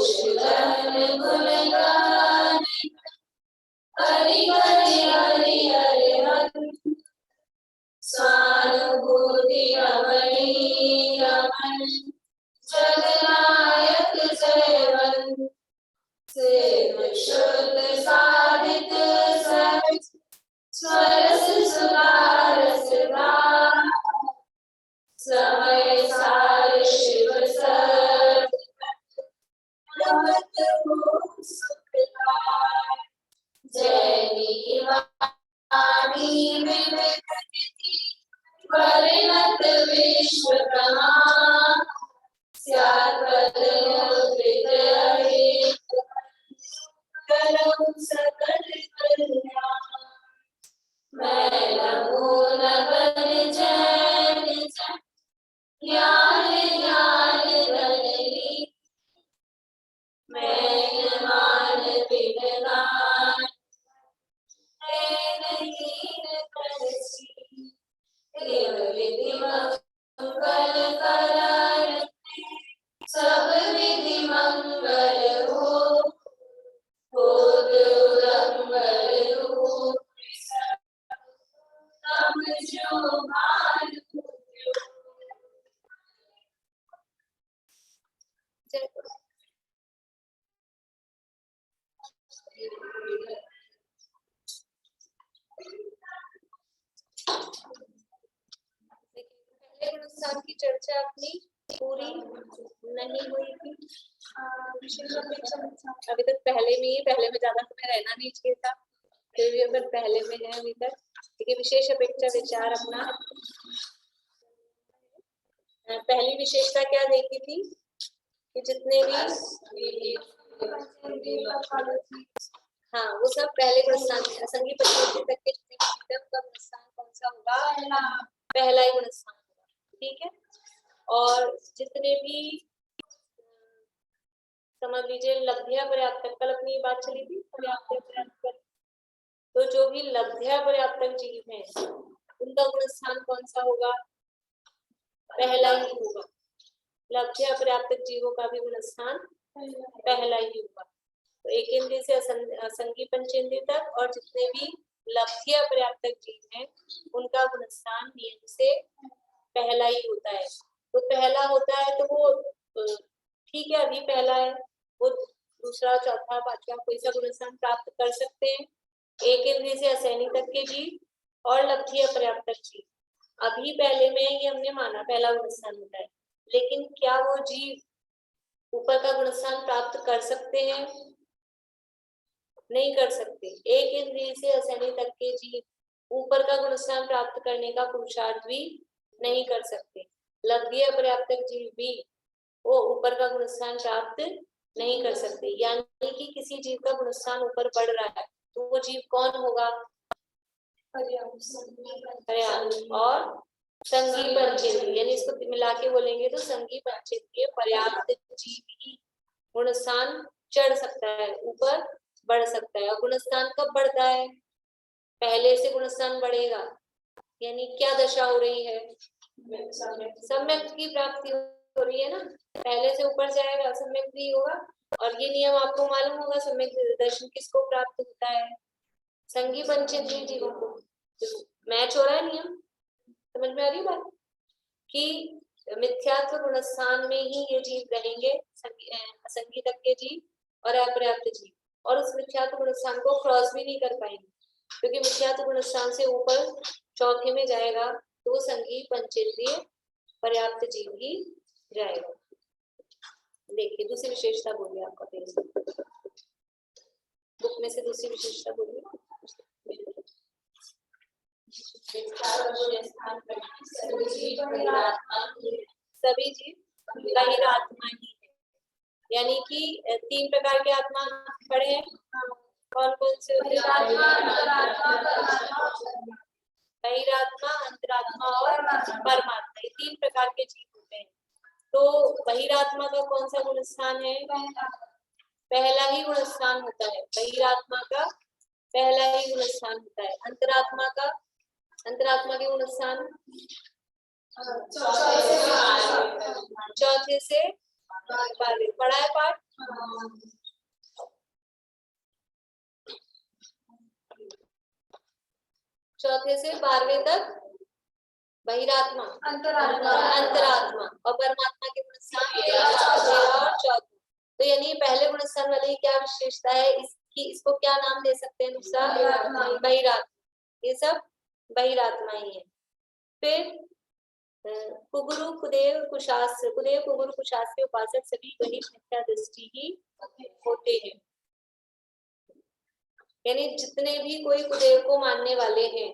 गोवर्धन गुण गाने, हरि हरि हरि हरि हरि। स्वानुभूति रमणी रमण, जगनायक जयवंत। सिद्ध शुद्ध साधित सहज, स्वरस सुधारस गान। समय सार शिव सर, रमत हो सुखदाय। जय वाणी विविधि, परिणत विश्व प्रमाण। स्यात् पद मुद्रित रहे, करम सकल कल्याण। मैं नमो नगर जैन जन, ज्ञान ज्ञान धननी। मैं मान बिन गान, नहीं करसी। विधि मंगल करन, सब विधि मंगल हो। होद उदंगल रूप, तम जो भानु। गुणस्थान की चर्चा अपनी पूरी नहीं हुई थी। अभी तक पहले में ज्यादा समय रहना नहीं चाहिए था, फिर भी अगर पहले में है अभी तक। देखिए विशेष अपेक्षा विचार अपना पहली विशेषता क्या देखी थी कि जितने भी हाँ वो सब पहले गुणस्थान में, असंगी परिवर्तन तक के जितने भी का गुणस्थान कौन सा होगा, पहला ही गुणस्थान होगा। ठीक है, और जितने भी समझ लीजिए लब्ध्या पर्याप्तक, कल अपनी बात चली थी पर्याप्त पर्याप्तक, तो जो भी लब्ध्या पर्याप्तक जीव हैं उनका गुणस्थान कौन सा होगा, पहला ही होगा। लब्ध्या पर्याप्तक जीवों का भी गुणस्थान पहला ही होगा। तो एक इंद्रिय से असंगी पंचेंद्रिय तक और जितने भी लब्ध्या पर्याप्तक जीव हैं उनका गुणस्थान नियम से पहला ही होता है। तो पहला होता है तो वो ठीक है, अभी पहला है, वो दूसरा चौथा पांचवा कोई सा गुणस्थान प्राप्त कर सकते हैं। एक इंद्रिय से असैनी तक के जीव और लब्ध्या पर्याप्तक जीव अभी पहले में ये हमने माना पहला गुणस्थान होता है, लेकिन क्या वो जीव ऊपर का गुणस्थान प्राप्त कर सकते हैं, नहीं कर सकते। एक इंद्रिय से असैनी तक के जीव ऊपर का गुणस्थान प्राप्त करने का पुरुषार्थ भी नहीं कर सकते। लब्ध्या पर्याप्तक जीव भी वो ऊपर का गुणस्थान प्राप्त नहीं कर सकते। यानी कि किसी जीव का गुणस्थान ऊपर बढ़ रहा है तो वो जीव कौन होगा, पर्याप्त और संगी पंचेंद्रिय, यानी इसको मिला के बोलेंगे तो संगी पंचेंद्रिय पर्याप्त जीव ही गुणस्थान चढ़ सकता है, ऊपर बढ़ सकता है। और गुणस्थान कब बढ़ता है, पहले से गुणस्थान बढ़ेगा, यानी क्या दशा हो रही है, सम्यक की प्राप्ति हो रही है ना, पहले से ऊपर जाएगा सम्यक भी होगा। और ये नियम आपको मालूम होगा, सम्यक दर्शन किसको प्राप्त होता है, संगी पंचेंद्रिय जीवों को। मैच हो रहा है नियम, समझ में आ रही बात कि मिथ्यात्व गुणस्थान में ही ये जीव रहेंगे, असंगी तक के जीव और अपर्याप्त जीव, और उस मिथ्यात्व गुणस्थान को क्रॉस भी नहीं कर पाएंगे, क्योंकि मिथ्यात्व गुणस्थान से ऊपर चौथे में जाएगा तो संगी पंचेंद्रिय पर्याप्त जीव ही जाएगा। देखिए दूसरी विशेषता बोलिए, आपका पेज बुक में से दूसरी विशेषता बोलिए। सभी जीव बहिरात्मा ही है, यानी कि 3 प्रकार के आत्मा पढ़े हैं, कौन कौन से होते हैं, बहिरात्मा, अंतरात्मा और परमात्मा, ये 3 प्रकार के जीव होते हैं। तो बहिरात्मा का कौन सा गुणस्थान है, पहला ही गुणस्थान होता है, बहिरात्मा का पहला ही गुणस्थान होता है। अंतरात्मा का, अंतरात्मा के गुणस्थान चौथे से पढ़ा है पाठ, चौथे से 12वें तक बहिरात्मा, अंतरात्मा और परमात्मा के गुण स्थान और चौथे। तो यानी पहले गुण स्थान वाली क्या विशेषता है इसकी, इसको क्या नाम दे सकते हैं दूसरा? बहिरात्मा। ये सब बहिरात्मा ही है। फिर कुगुरु कुदेव कुशास्त्र, कुदेव कुगुरु कुशास्त्र के उपासक सभी गणित मिथ्या दृष्टि ही होते हैं। यानी जितने भी कोई कुदेव को मानने वाले हैं,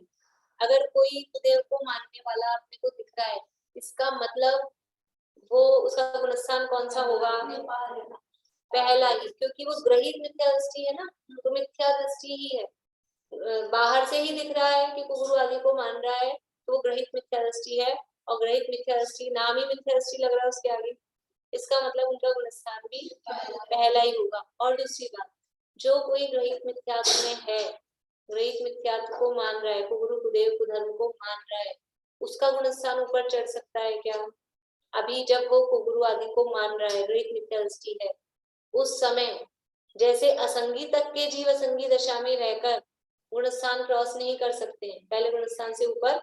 अगर कोई कुदेव को मानने वाला अपने को दिख रहा है, इसका मतलब वो उसका गुणस्थान कौन सा होगा? पहला ही, क्योंकि वो ग्रहित मिथ्या दृष्टि है ना, तो मिथ्या दृष्टि ही है। बाहर से ही दिख रहा है कि कुगुरु आदि को मान रहा है, तो वो ग्रहित मिथ्या दृष्टि है। और ग्रहित मिथ्या दृष्टि, नाम ही मिथ्या दृष्टि लग रहा है उसके आगे, इसका मतलब उनका गुणस्थान भी पहला ही होगा। और दूसरी बात, जो कोई ग्रहित मिथ्यात्व में है, ग्रहित मिथ्यात्व को मान रहा है, कुगुरु कुदेव कुधर्म को मान रहा है, उसका गुणस्थान ऊपर चढ़ सकता है क्या? अभी जब वो कुगुरु आदि को मान रहा है, ग्रहित मिथ्या दृष्टि है, उस समय जैसे असंगी तक के जीव असंगी दशा में रहकर गुणस्थान क्रॉस नहीं कर सकते हैं, पहले गुणस्थान से ऊपर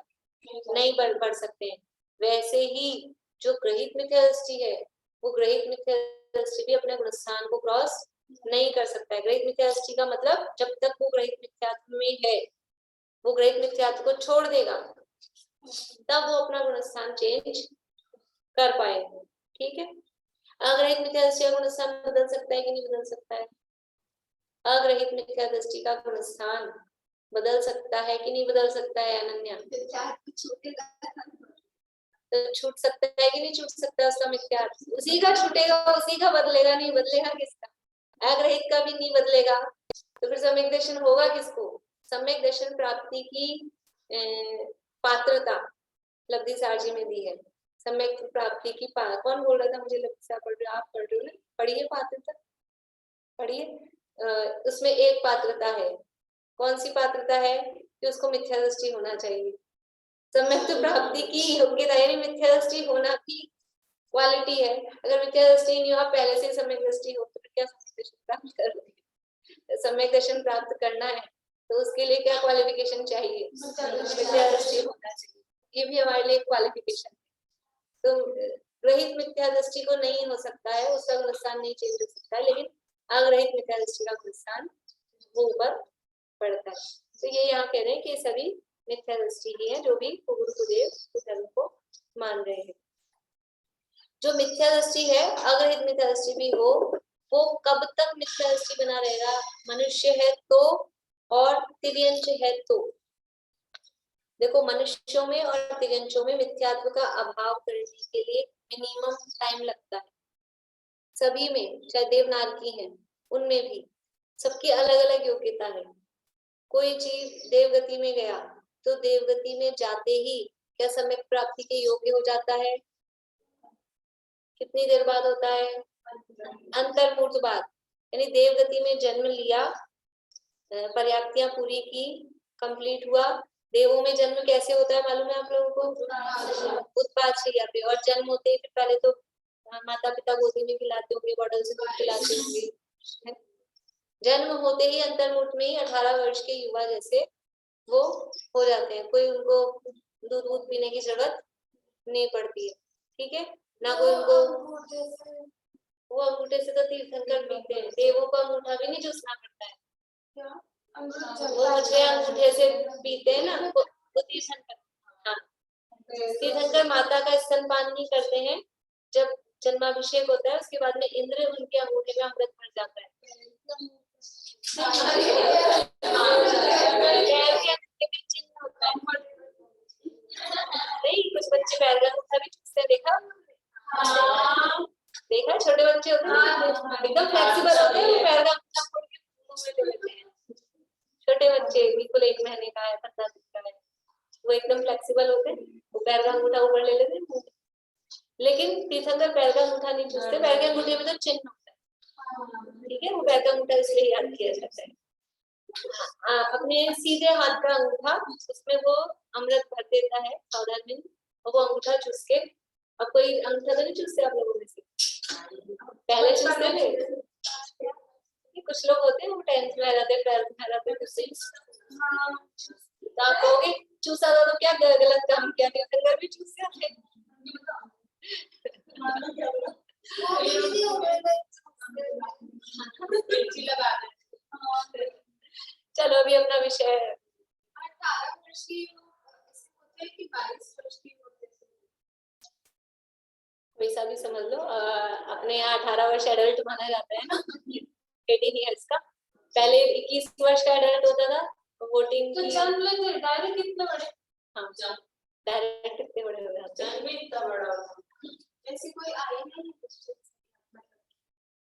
नहीं बढ़ सकते हैं, वैसे ही जो ग्रहित मिथ्या दृष्टि है, वो ग्रहित मिथ्या दृष्टि भी अपने गुणस्थान को क्रॉस नहीं कर सकता है। ग्रहित मिथ्या दृष्टि का मतलब जब तक वो ग्रहित मिथ्यात्व में है, वो ग्रहित मिथ्यात्व को छोड़ देगा तब वो अपना गुणस्थान चेंज कर पाएगा। ठीक है, अग्रहित मिथ्या दृष्टि का गुणस्थान बदल सकता है कि नहीं बदल सकता है? अग्रहित मिथ्या दृष्टि का गुणस्थान बदल सकता है कि नहीं बदल सकता है? अनन्या, तो छूट सकता है कि नहीं छूट सकता? उसका मिथ्या उसी का छूटेगा, उसी का बदलेगा, नहीं बदलेगा किसका? अग्रहित का भी नहीं बदलेगा, तो फिर सम्यक दर्शन होगा किसको? सम्यक दर्शन प्राप्ति की पात्रता लब्धि सारजी में दी है। सम्यक प्राप्ति की कौन बोल रहा था? मुझे लब्धि सार पढ़ रहे हो, आप पढ़ रहे हो ना? पढ़िए पात्रता, पढ़िए। उसमें एक पात्रता है, कौन सी पात्रता है? कि उसको मिथ्या दृष्टि होना चाहिए। सम्यक प्राप्ति की योग्यता यानी मिथ्या दृष्टि होना भी क्वालिटी है। अगर मिथ्या दृष्टि नहीं हो, आप पहले से सम्यक दृष्टि हो, तो क्या सम्यक दर्शन प्राप्त करोगे? सम्यक दर्शन प्राप्त करना है तो उसके लिए क्या क्वालिफिकेशन चाहिए? मिथ्या दृष्टि होना चाहिए। ये भी हमारे लिए क्वालिफिकेशन है। तो ग्रहित मिथ्या दृष्टि को नहीं हो सकता है, उसका गुणस्थान नहीं चेंज हो सकता है, लेकिन अग्रहित मिथ्या दृष्टि का गुणस्थान वो ऊपर पड़ता है। तो ये यहाँ कह रहे हैं कि सभी मिथ्या दृष्टि ही है, जो भी कुगुरु कुदेव कुधर्म को मान रहे हैं। जो मिथ्या दृष्टि है, अग्रहित मिथ्या दृष्टि भी हो, वो कब तक मिथ्या दृष्टि बना रहेगा? मनुष्य है तो और तिर्यंच है तो। देखो, मनुष्यों में और तिर्यंचों में मिथ्यात्व का अभाव करने के लिए मिनिमम टाइम लगता है। सभी में, चाहे देवनारकी है उनमें भी सबकी अलग अलग योग्यता है। कोई जीव देवगति में गया तो देवगति में जाते ही क्या सम्यक प्राप्ति के योग्य हो जाता है? कितनी देर बाद होता है? अंतर्मुहूर्त बाद। यानी देवगति में जन्म लिया, पर्याप्तियां पूरी की, कंप्लीट हुआ। देवों में जन्म कैसे होता है मालूम है आप लोगों को? उत्पाद शैया पे। और जन्म होते ही फिर पहले तो माता पिता गोदी में खिलाते होंगे, बॉटल से दूध खिलाते होंगे। जन्म होते ही अंतर्मुहूर्त में ही 18 वर्ष के युवा जैसे वो हो जाते हैं। कोई उनको दूध पीने की जरूरत नहीं पड़ती है। ठीक है ना? कोई उनको, वो अंगूठे से तो तीर्थंकर पीते हैं, देवों को अंगूठा भी नहीं चूसना पड़ता है, वो मुझे अंगूठे से पीते हैं ना, वो तीर्थंकर। हाँ, तीर्थंकर माता का स्तनपान नहीं करते हैं। जब जन्माभिषेक होता है उसके बाद में इंद्र उनके अंगूठे में अमृत भर जाता है। नहीं, कुछ बच्चे पैर का अंगूठा भी चूसते हैं, देखा? देखा, छोटे बच्चे होते हैं एकदम फ्लेक्सिबल होते हैं, वो पैर का अंगूठा खोल के मुंह में ले लेते हैं। छोटे बच्चे बिल्कुल 1 महीने का है, 15 दिन का है, वो एकदम फ्लेक्सिबल होते हैं, वो पैर का अंगूठा ऊपर ले लेते हैं। लेकिन तीर्थंकर पैर का अंगूठा नहीं चूसते, पैर के अंगूठे में तो चिन्ह होता है। ठीक है, वो पैर का अंगूठा इसलिए याद किया जाता है। अपने सीधे हाथ का अंगूठा, उसमें वो अमृत भर देता है 14 दिन, और वो अंगूठा चूस के। अब कोई अंगूठा तो नहीं चूसते आप लोगों में से? पहले चूसते थे, कुछ लोग होते हैं वो 10th में आ जाते हैं, 12th में आ जाते हैं, तो आप कहोगे चूसा था तो क्या गलत काम किया, तीर्थंकर भी चूस जाते हैं। चलो अभी अपना विषय 18 वर्ष की होते हैं कि 22 वर्ष की होते हैं, वैसा भी समझ लो। अपने यहाँ 18 वर्ष एडल्ट माना जाता है ना, 18 ईयर्स का। पहले 21 वर्ष का एडल्ट होता था वोटिंग तो की। जन्म लेते डायरेक्ट कितने बड़े, हाँ डायरेक्ट कितने बड़े हो जाते हैं, जन्म इतना बड़ा ऐसी कोई आई नहीं,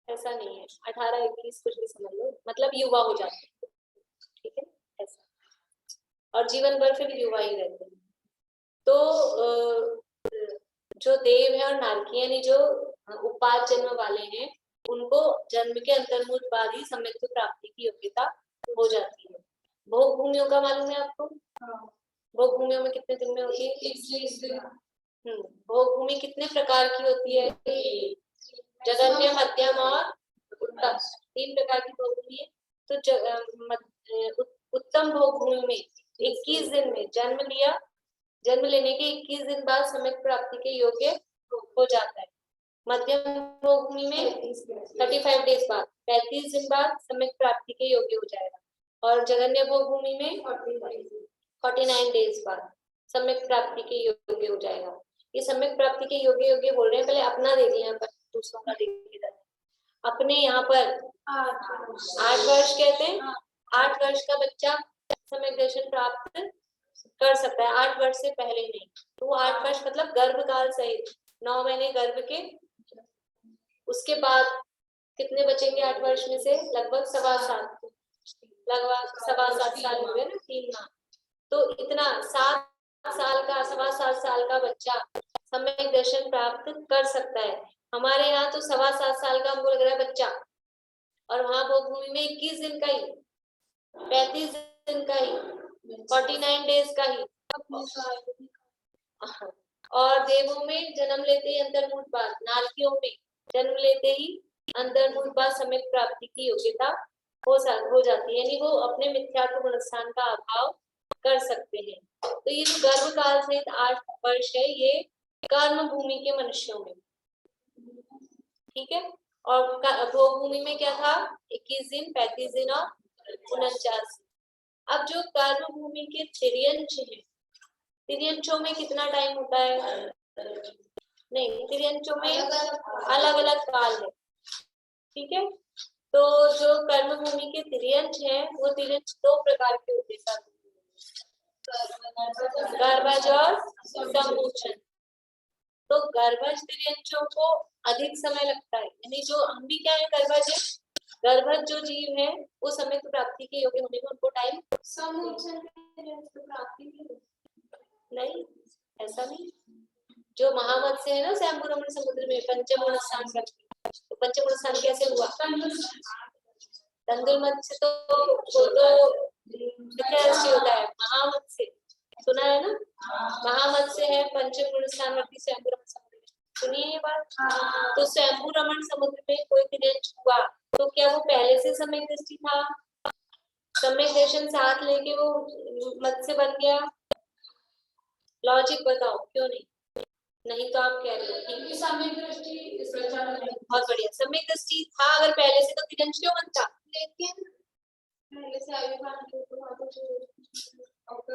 ऐसा नहीं है। 18 21 कुछ भी समझ लो, मतलब युवा हो जाते हैं, ठीक है ऐसा। और जीवन भर फिर युवा ही रहते हैं। तो जो देव है और नारकी यानी जो उपात जन्म वाले हैं, उनको जन्म के अंतर्मुख बाद ही सम्यक्त्व प्राप्ति की योग्यता हो जाती है। भोग भूमियों का मालूम है आपको? भोग भूमियों में कितने दिन में होती है? 21 दिन। भोग भूमि कितने प्रकार की होती है? जगन्य, मध्यम और उत्तम, 3 प्रकार की भोग भूमि है। तो उत्तम भोग भूमि में 21 दिन में जन्म लिया, जन्म लेने के 21 दिन बाद सम्यक प्राप्ति के योग्य हो जाता है। मध्यम भोग भूमि में 35 डेज बाद, 35 दिन बाद सम्यक प्राप्ति के योग्य हो जाएगा। और जगन्य भोग भूमि में 49 डेज बाद सम्यक प्राप्ति के योग्य हो जाएगा। ये सम्यक प्राप्ति के योग्य बोल रहे हैं, पहले अपना दे दिया, पर दूसरों का देखिए। अपने यहाँ पर 8 वर्ष कहते हैं। 8 वर्ष का बच्चा सम्यक दर्शन प्राप्त कर सकता है, 8 वर्ष से पहले नहीं। तो 8 वर्ष मतलब गर्भकाल सहित 9 महीने गर्भ के, उसके बाद कितने बचेंगे 8 वर्ष में से? लगभग 7.25 साल हो गए ना, 3 माह। तो इतना 7 साल का, 7.25 साल का बच्चा सम्यक दर्शन प्राप्त कर सकता है। हमारे यहाँ तो 7.25 साल का हमको लग रहा है बच्चा, और वहां भोग भूमि में 21 दिन का ही, 35 दिन का ही, 49 डेज का ही। और देवों में जन्म लेते ही अंतर्मुख बाद, नारकियों में जन्म लेते ही अंतर्मुख बाद सम्यक प्राप्ति की योग्यता हो जाती है, यानी वो अपने मिथ्यात्व गुणस्थान का अभाव कर सकते हैं। तो ये जो गर्भ काल सहित 8 वर्ष है, ये कर्म भूमि के मनुष्यों में, ठीक है। और भोग भूमि में क्या था? 21 दिन, 35 दिन और 49। अब जो कर्म भूमि के तिर्यंश है, तिर्यंशों में कितना टाइम होता है? नहीं, तिर्यंशों में अलग अलग काल है, ठीक है। तो जो कर्म भूमि के तिर्यंश है, वो तिर्यंश 2 प्रकार के होते हैं, गर्भज और समूचन। तो गर्भज तिर्यंशों को अधिक समय लगता है, यानी जो हम भी क्या है, गर्भज है, गर्भज जो जीव है वो सम्यक प्राप्ति के योग्य होने में उनको टाइम, समूचन प्राप्ति नहीं, ऐसा नहीं। जो महामत्स्य है ना स्वयंभू रमण समुद्र में पंचम स्थान पर, तो पंचम स्थान कैसे हुआ? तंदुल मत्स्य तो वो तो होता है, महामत्स्य सुना है ना, महामत्स्य है पंचम गुण स्थानवर्ती स्वयंभू रमण समुद्र में, सुनिए ये बात। तो स्वयंभू रमण समुद्र में कोई तिर्यंश हुआ तो क्या वो पहले से सम्यक दृष्टि था? सम्यक दर्शन साथ लेके वो मत्स्य बन गया? लॉजिक बताओ क्यों नहीं? नहीं तो आप कह रहे हो कि सम्यक दृष्टि, बहुत बढ़िया, सम्यक दृष्टि था अगर पहले से तो तिर्यंश क्यों बनता? लेकिन पहले से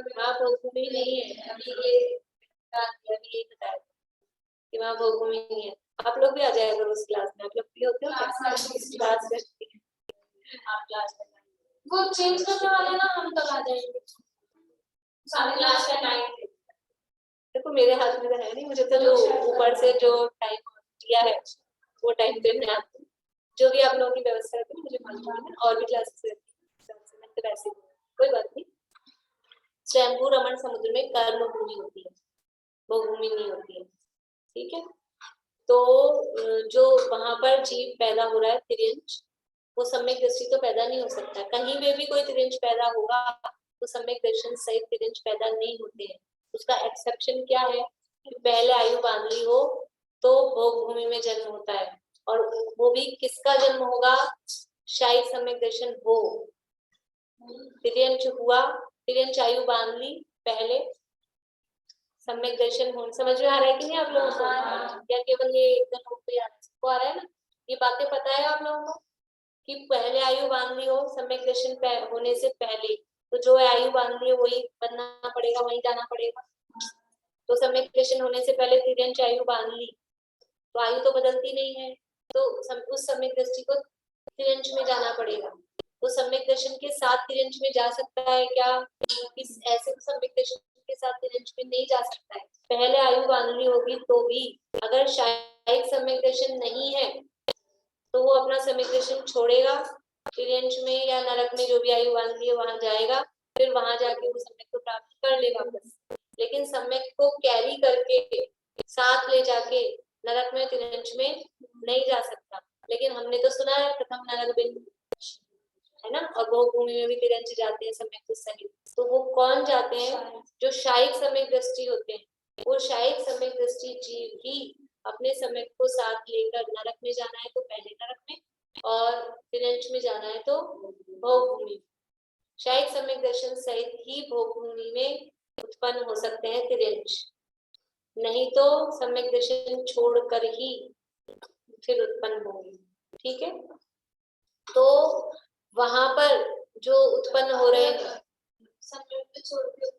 वहाँ भोगभूमि नहीं है, अभी ये बताया कि वहाँ भोगभूमि नहीं है। आप लोग भी आ जाएगा उस क्लास में, आप लोग भी होते हो क्लास करती है, आप क्लास में वो चेंज करने वाले ना, हम तब आ जाएंगे सारे क्लास का टाइम। देखो मेरे हाथ में तो है नहीं, मुझे तो जो ऊपर से जो टाइम दिया है वो टाइम पे मैं आती हूँ, जो भी आप लोगों की व्यवस्था है मुझे मालूम है, और भी क्लासेस रहती है, वैसे कोई बात नहीं। स्वयंभू रमण समुद्र में कर्म भूमि होती है, भोग भूमि नहीं होती है, ठीक है। तो जो वहां पर जीव पैदा हो रहा है तिर्यंश, वो सम्यक दृष्टि तो पैदा नहीं हो सकता। कहीं पे भी कोई तिर्यंश पैदा होगा तो सम्यक दर्शन सहित तिर्यंश पैदा नहीं होते हैं। उसका एक्सेप्शन क्या है कि पहले आयु बांध ली हो तो भोग भूमि में जन्म होता है, और वो भी किसका जन्म होगा? शाही सम्यक दर्शन हो, तिर्यंच हुआ, तिर्यंच आयु बांध ली पहले, सम्यक दर्शन हो। समझ में आ रहा है कि नहीं आप लोगों को, या केवल ये एक दो पे आ रहा है ना? ये बातें पता है आप लोगों को कि पहले आयु बांध ली हो सम्यक दर्शन होने से पहले, तो जो आयु बांध ली है वही बनना पड़ेगा, वही जाना पड़ेगा। तो सम्यक दर्शन होने से पहले तिर्यंच आयु बांध ली, तो आयु तो बदलती नहीं है, तो उस सम्यक दृष्टि को तिर्यंच में जाना पड़ेगा। तो सम्यक दर्शन के साथ तिर्यंच में जा सकता है क्या? इस ऐसे तो सम्यक दर्शन के साथ तिर्यंच में नहीं जा सकता है, पहले आयु बांधनी होगी तो भी। अगर शायद सम्यक दर्शन नहीं है तो वो अपना सम्यक दर्शन छोड़ेगा, तिर्यंच में या नरक में जो भी आयु बांधी है वहां जाएगा, फिर वहां जाके वो सम्यक को प्राप्त कर लेगा वापस। लेकिन सम्यक को कैरी करके साथ ले जाके नरक में तिर्यंच में नहीं जा सकता। लेकिन हमने तो सुना है प्रथम नरक बिंदु, है ना, और वो भूमि में भी तिरंज जाते हैं सम्यक सहित। तो वो कौन जाते हैं? जो शायिक सम्यक दृष्टि होते हैं। वो शायिक सम्यक दृष्टि जीव ही अपने सम्यक को साथ लेकर नरक में जाना है तो पहले नरक में, और तिरंज में जाना है तो भोग भूमि। शायिक सम्यक दर्शन सहित ही भोग भूमि में उत्पन्न हो सकते हैं तिरंज, नहीं तो सम्यक दर्शन छोड़कर ही फिर उत्पन्न होंगे। ठीक है, तो वहां पर जो उत्पन्न हो रहे हैं सम्यक छोड़ के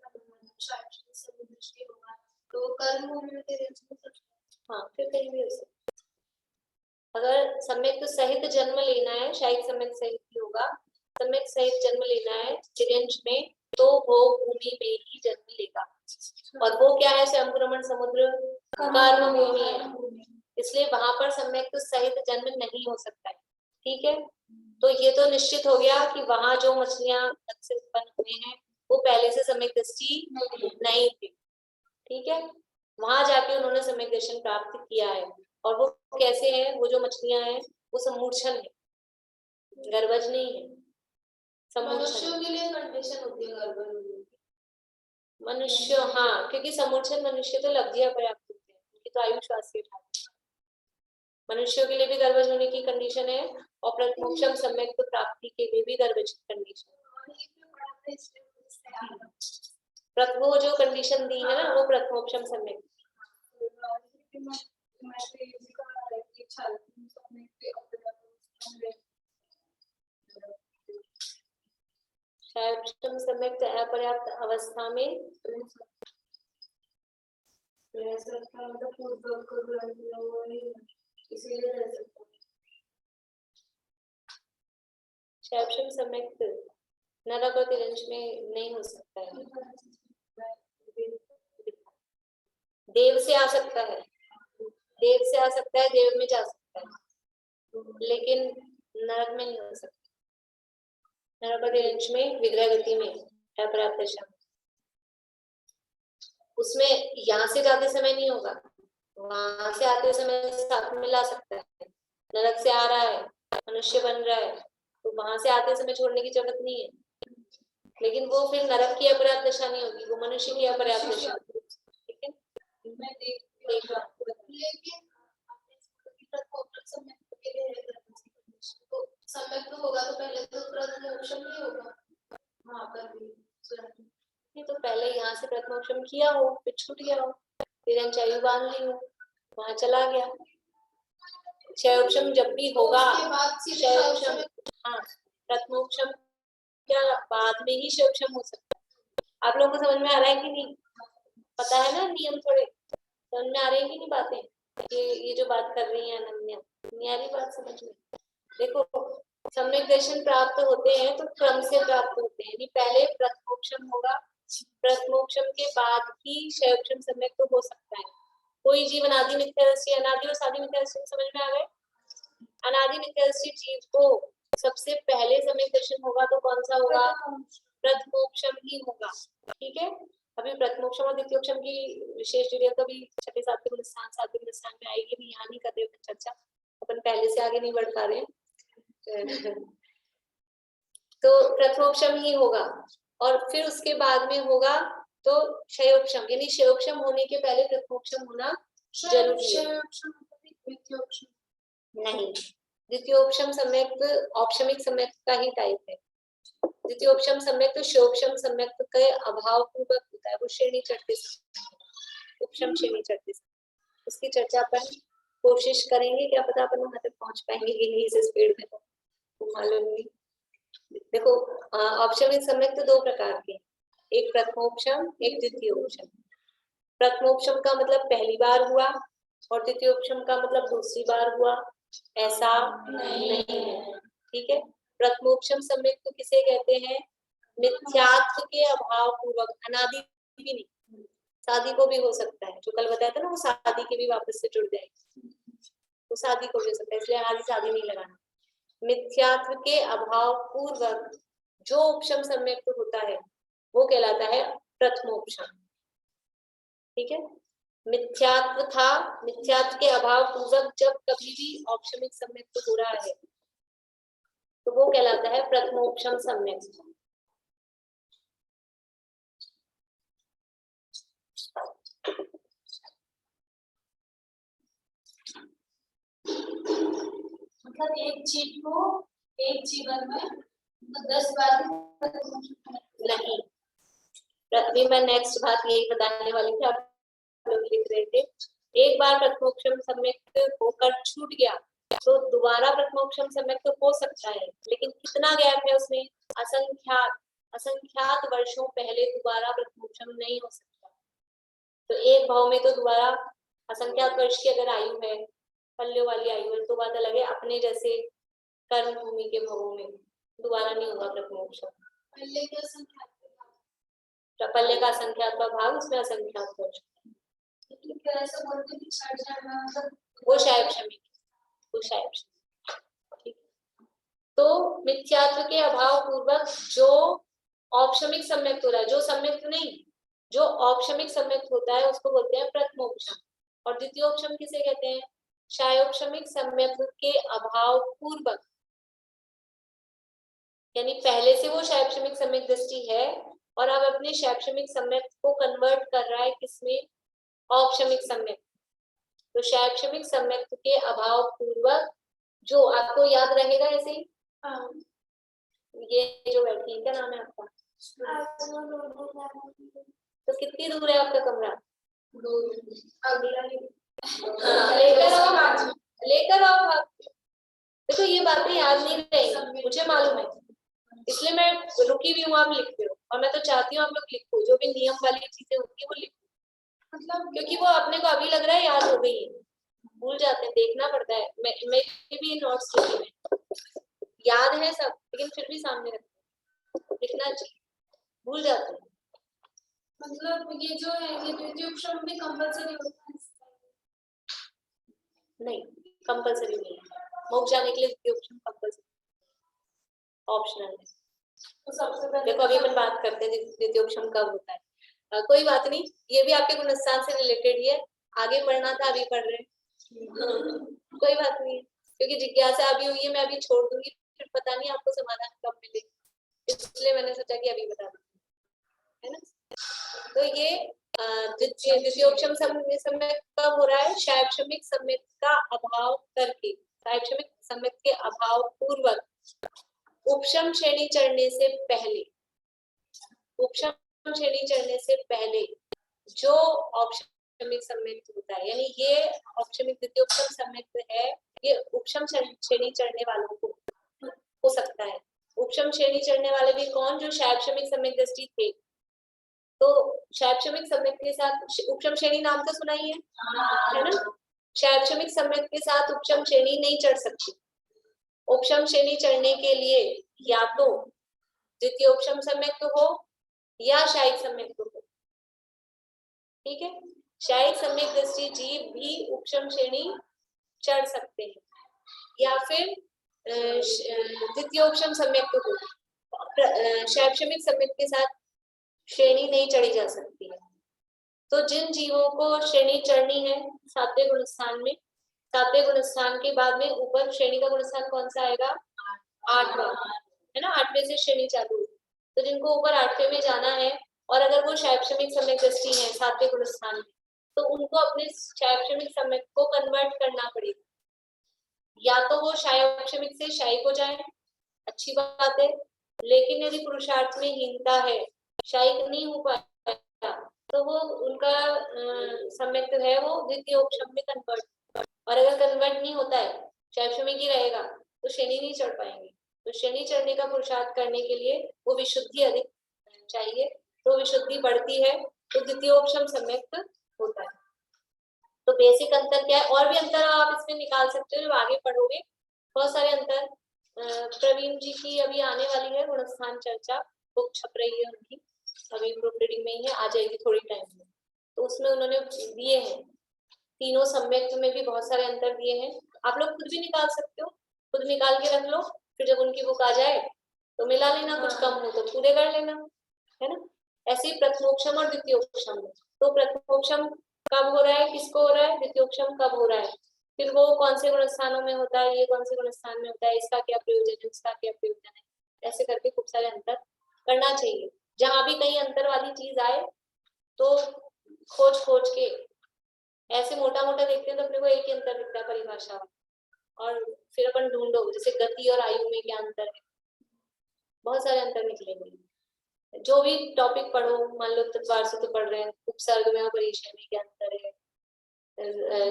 शायद दृष्टि होगा तो कर्म भूमि में तिर्यंच हो सकता है। हाँ, फिर कहीं भी हो सकता है। अगर सम्यक सहित जन्म लेना है, शायद सम्यक सहित ही होगा, सम्यक सहित जन्म लेना है तिर्यंच में, तो भोग भूमि में ही जन्म लेगा। और वो क्या है? संक्रमण समुद्र कर्म भूमि है, इसलिए वहां पर सम्यक सहित जन्म नहीं हो सकता है। ठीक है, तो ये तो निश्चित हो गया कि वहां जो मछलियां से उत्पन्न हुए हैं वो पहले से सम्यक दृष्टि नहीं थी। ठीक है, वहां जाके उन्होंने सम्यक दर्शन प्राप्त किया है। और वो कैसे है? वो जो मछलियां हैं वो समूर्छन है, गर्भज नहीं है, मनुष्यों के लिए कंडीशन होती है गर्भज होने की। मनुष्य, हाँ, क्योंकि समूर्छन मनुष्य तो लब्धियां पर्याप्त होते हैं, उनकी तो आयु शास्त्रीय ठाकुर। मनुष्यों के लिए भी गर्भज होने की कंडीशन है, और प्रथमोक्षम सम्यक प्राप्ति के लिए भी गर्भज की कंडीशन है। वो जो कंडीशन दी है ना, वो प्रथमोक्षम सम्यक। शायद सम्यक अपर्याप्त अवस्था में शायद सम्यक नरक और तिरंज में नहीं हो सकता है। देव से आ सकता है, देव से आ सकता है, देव में जा सकता है, लेकिन नरक में नहीं हो सकता। नरक और तिरंज में विग्रह गति में अपर्याप्त दशा, उसमें यहाँ से जाते समय नहीं होगा, वहां से आते समय साथ में ला सकता है। नरक से आ रहा है, मनुष्य बन रहा है, तो वहां से आते समय छोड़ने की जरूरत नहीं है। लेकिन वो फिर नरक की अपर्याप्त दशा नहीं होगी, वो मनुष्य की अपर्याप्त दशा। ठीक है, मैं देख रहा हूँ, लेकिन सम्यक तो होगा तो पहले तो प्रथमोक्षम नहीं होगा वहां पर भी। नहीं तो पहले यहाँ से प्रथमोक्षम किया हो, फिर छूट गया हो, तिरंज आयु बांध ली हो, वहां चला गया। क्षयोक्षम जब भी होगा, क्षयोक्षम, हाँ, प्रथमोक्षम क्या बाद में ही क्षयोक्षम हो सकता है। आप लोगों को समझ में आ रहा है कि नहीं? पता है ना नियम? थोड़े समझ में आ रही है कि नहीं बातें? ये जो बात कर रही है अनन्या, नहीं आ रही बात समझ में? देखो, सम्यक दर्शन प्राप्त होते हैं तो क्रम से प्राप्त होते हैं, यानी पहले प्रथमोक्षम होगा, प्रथमोक्षम के बाद ही क्षयोक्षम सम्यक तो हो सकता है। कोई जीव अनादि मिथ्यादृष्टि, अनादि और सादि मिथ्यादृष्टि समझ में आ गए? अनादि मिथ्यादृष्टि जीव को सबसे पहले सम्यक दर्शन होगा तो कौन सा होगा? प्रथमोक्षम ही होगा। ठीक है, अभी प्रथमोक्षम और द्वितीयोक्षम की विशेष वीडियो कभी छठे सातवें गुणस्थान सातवें गुणस्थान में आएगी, भी यहाँ नहीं कर रहे चर्चा, अपन पहले से आगे नहीं बढ़ पा रहे हैं। तो प्रथमोक्षम ही होगा, और फिर उसके बाद में होगा तो क्षयोक्षम, यानी क्षयोक्षम होने के पहले प्रथमोक्षम होना जरूरी है। नहीं, द्वितीयोपम सम्यक्त औपशमिक सम्यक्त का ही टाइप है। द्वितीयोपम सम्यक्त शोपशम सम्यक्त के अभाव पूर्वक होता है, वो श्रेणी चढ़ते समय, उपशम श्रेणी चढ़ते समय। उसकी चर्चा अपन कोशिश करेंगे, क्या पता अपन वहां तक पहुंच पाएंगे कि नहीं इस स्पीड में, तो मालूम नहीं। देखो औपशमिक सम्यक्त दो प्रकार के, एक प्रथमोपशम एक द्वितीयोपशम। प्रथमोपशम का मतलब पहली बार हुआ और द्वितीयोपशम का मतलब दूसरी बार हुआ, ऐसा नहीं है, ठीक है। प्रथमोपशम सम्यक्त तो किसे कहते हैं, मिथ्यात्व के अभाव पूर्वक, अनादि भी नहीं, शादी को भी हो सकता है, जो कल बताया था ना, वो शादी के भी वापस से जुड़ जाएगी, वो शादी को भी हो सकता है, इसलिए आदि शादी नहीं लगाना। मिथ्यात्व के अभाव पूर्वक जो उपशम सम्यक्त होता है वो कहलाता है प्रथमोपशम, ठीक है। मिथ्यात्व था, मिथ्यात्व के अभाव पूर्वक जब कभी भी औपशमिक सम्यक्त हो रहा है तो वो कहलाता है प्रथमोपशम सम्यक्त। मतलब एक चीज को एक जीवन में 10 बार नहीं, अभी मैं नेक्स्ट बात यही बताने वाली थी, आप लोग लिख रहे थे। एक बार प्रथमोपशम सम्यक्त होकर छूट गया तो दोबारा प्रथमोपशम सम्यक्त हो सकता है, लेकिन कितना गैप है उसमें, असंख्यात असंख्यात वर्षों पहले दोबारा प्रथमोपशम नहीं हो सकता। तो एक भाव में तो दोबारा असंख्यात वर्ष की अगर आयु है, पल्ले वाली आयु है, तो बात अलग है। अपने जैसे कर्म भूमि के भावों में दोबारा नहीं होगा प्रथमोपशम। पहले के संख्यात पल्ले का असंख्यात का भाग, उसमें असंख्यात वर्ष, ऐसा बोलते कि छठ जाना मतलब वो शायद क्षमिक, वो शायद ठीक। तो मिथ्यात्व के अभाव पूर्वक जो औपशमिक सम्यक्त हो रहा है, जो सम्यक्त नहीं, जो औपशमिक सम्यक्त होता है उसको बोलते हैं प्रथमोपशम। और द्वितीयोपशम किसे कहते हैं, शायोपशमिक सम्यक्त के अभाव पूर्वक, यानी पहले से वो शायोपशमिक सम्यक्त दृष्टि है और अब अपने शायोपशमिक सम्यक्त को कन्वर्ट कर रहा है किसमें, औपशमिक सम्यक्त। तो शायोपशमिक सम्यक्त के अभाव पूर्वक जो, आपको याद रहेगा ऐसे ही, ये जो बैठी है क्या नाम है आपका, तो कितनी दूर है आपका कमरा, लेकर आओ आप। देखो ये बातें याद नहीं रहेंगी, मुझे मालूम है, इसलिए मैं रुकी भी हूँ, आप लिखते हो, और मैं तो चाहती हूँ आप लोग लिखो, जो भी नियम वाली चीजें होती है वो लिखो, मतलब क्योंकि वो अपने को अभी लग रहा है याद हो गई है, भूल जाते हैं, देखना पड़ता है। मैं भी नोट्स लिखे में याद है सब, लेकिन फिर भी सामने रखते हैं, लिखना चाहिए, भूल जाते हैं। मतलब ये जो है ये द्वितीयोपशम भी कंपलसरी होता है, नहीं कंपलसरी नहीं है, मोक्ष जाने के लिए द्वितीयोपशम कंपलसरी, ऑप्शनल है। तो सबसे पहले देखो अभी अपन बात करते हैं द्वितीयोपशम कब होता है। कोई बात नहीं, ये भी आपके गुणस्थान से रिलेटेड ही है, आगे पढ़ना था अभी पढ़ रहे हैं, कोई बात नहीं, क्योंकि जिज्ञासा अभी हुई है, मैं अभी छोड़ दूंगी, फिर पता नहीं आपको समाधान कब मिले, इसलिए मैंने सोचा कि अभी बता दूं, है ना। तो ये द्वितीयोपशम सम्यक्त कब हो रहा है, शायोपशमिक सम्यक्त का अभाव करके, शायोपशमिक सम्यक्त के अभाव पूर्वक उपशम श्रेणी चढ़ने से पहले, उपशम श्रेणी चढ़ने से पहले जो औपशमिक सम्यक्त होता है, यानी ये औपशमिक द्वितीयोपशम सम्यक्त है, ये उपशम श्रेणी चढ़ने वालों को हो सकता है। उपशम श्रेणी चढ़ने वाले भी कौन, जो शायोपशमिक सम्यक्त दृष्टि थे, तो शायोपशमिक सम्यक्त के साथ उपशम श्रेणी नाम तो सुना ही है ना, शायोपशमिक सम्यक्त के साथ उपशम श्रेणी नहीं चढ़ सकती। उपशम श्रेणी चढ़ने के लिए या तो द्वितीय उपशम सम्यक्त हो या शायिक सम्यक्त हो, ठीक है। शायिक सम्यक्त दृष्टि जीव भी उपशम श्रेणी चढ़ सकते हैं, या फिर द्वितीय उपशम सम्यक्त हो, शायोपशमिक सम्यक्त के साथ श्रेणी नहीं चढ़ी जा सकती है। तो जिन जीवों को श्रेणी चढ़नी है सातवें गुणस्थान में, सातवें गुणस्थान के बाद में ऊपर श्रेणी का गुणस्थान कौन सा आएगा, आठवां, है ना, आठवें से श्रेणी चालू। तो जिनको ऊपर आठवें में जाना है और अगर वो शायोपशमिक सम्यक दृष्टि है सातवें गुणस्थान में, तो उनको अपने शायोपशमिक सम्यक को कन्वर्ट करना पड़ेगा, या तो वो शायोक्षमिक से शायिक हो जाए, अच्छी बात है, लेकिन यदि पुरुषार्थ में हीनता है, शायिक नहीं हो पाया, तो वो उनका सम्यक है वो द्वितीयोपशम में कन्वर्ट, और अगर कन्वर्ट नहीं होता है, शायोक्षमिक ही रहेगा, तो शनि नहीं चढ़ पाएंगे। तो शनि चढ़ने का पुरुषार्थ करने के लिए वो विशुद्धि अधिक चाहिए, तो विशुद्धि बढ़ती है तो द्वितीयोपशम सम्यक होता है। तो बेसिक अंतर क्या है, और भी अंतर आप इसमें निकाल सकते हो जब आगे पढ़ोगे, बहुत सारे अंतर। प्रवीण जी की अभी आने वाली है गुणस्थान चर्चा, बुक छप रही है उनकी, अभी प्रूफ रीडिंग में ही है, आ जाएगी थोड़ी टाइम में, तो उसमें उन्होंने दिए हैं तीनों सम्यक में भी बहुत सारे अंतर दिए हैं, आप लोग खुद भी निकाल सकते हो, खुद निकाल के रख लो, फिर जब उनकी बुक आ जाए तो मिला लेना, कुछ कम हो तो पूरे कर लेना, है ना। ऐसे ही प्रथमोपशम और द्वितीयोपशम, तो प्रथमोपशम कब हो रहा है, किसको हो रहा है, द्वितीयोपशम कब हो रहा है, फिर वो कौन से गुणस्थानों में होता है, ये कौन से गुणस्थान में होता है, इसका क्या प्रयोजन है, उसका क्या प्रयोजन है, ऐसे करके खूब सारे अंतर करना चाहिए। जहां भी कहीं अंतर वाली चीज आए तो खोज खोज के, ऐसे मोटा मोटा देखते हैं तो अपने को एक ही अंतर दिखता है परिभाषा, और फिर अपन ढूंढो जैसे गति और आयु में क्या अंतर है, बहुत सारे अंतर निकलेंगे। जो भी टॉपिक पढ़ो, मान लो तत्वार से तो पढ़ रहे हैं, उपसर्ग में और परिचय में क्या अंतर है,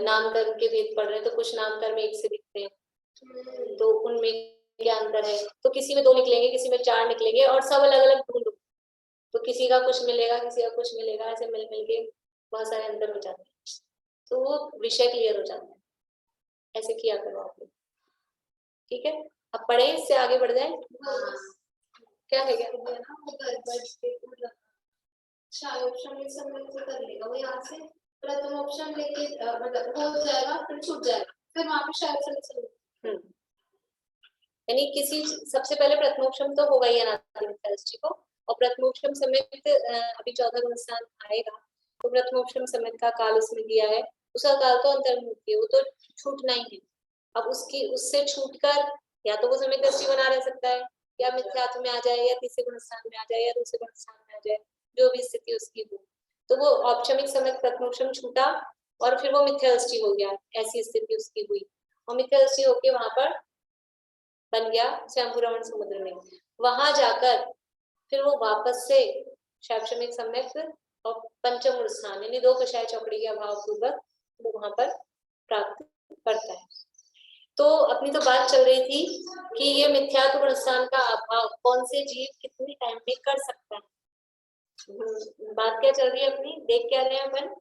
नामकरण के भेद पढ़ रहे हैं तो कुछ नामकरण एक से दिखते हैं, तो उनमें क्या अंतर है, तो किसी में 2 निकलेंगे, किसी में 4 निकलेंगे, और सब अलग अलग ढूंढो, तो किसी का कुछ मिलेगा, किसी का कुछ मिलेगा, ऐसे मिल मिल के बहुत सारे अंतर हो जाते हैं, तो वो विषय क्लियर हो जाता है। ऐसे किया करो आप लोग, ठीक है। अब पढ़े, इससे आगे बढ़ जाए। क्या है क्या शायोक्षम में सम्यक से कर लेगा, वो यहाँ से प्रथम ऑप्शन लेके मतलब हो जाएगा, फिर छूट जाएगा, फिर वहां पे शायोक्षम से यानी किसी सबसे पहले प्रथमोपशम तो होगा ही अनादि मिथ्यादृष्टि को, और प्रथमोपशम समेत अभी 14 गुणस्थान आएगा, तो प्रथमोपशम समेत का काल उसमें दिया है, उसका काल तो अंतर्मुखी है, वो तो छूटना ही है। अब उसकी उससे छूटकर या तो वो समेत दृष्टि बना रह सकता है, या मिथ्यात्व में आ जाए, या तीसरे गुणस्थान में आ जाए, या दूसरे गुणस्थान में आ जाए, जो भी स्थिति उसकी हो, तो वो औपशमिक समेत प्रथमोपशम छूटा और फिर वो मिथ्या दृष्टि हो गया, ऐसी स्थिति उसकी हुई, और मिथ्या दृष्टि होके वहां पर बन गया स्वयंभूरमण समुद्र में, वहां जाकर फिर वो वापस से शैक्षणिक सम्यक और पंचम गुणस्थान यानी 2 कषाय चौकड़ी के अभाव पूर्वक वो वहां पर प्राप्त करता है। तो अपनी तो बात चल रही थी कि ये मिथ्यात्व गुणस्थान का अभाव कौन से जीव कितने टाइम में कर सकता है। बात क्या चल रही है अपनी, देख क्या रहे हैं अपन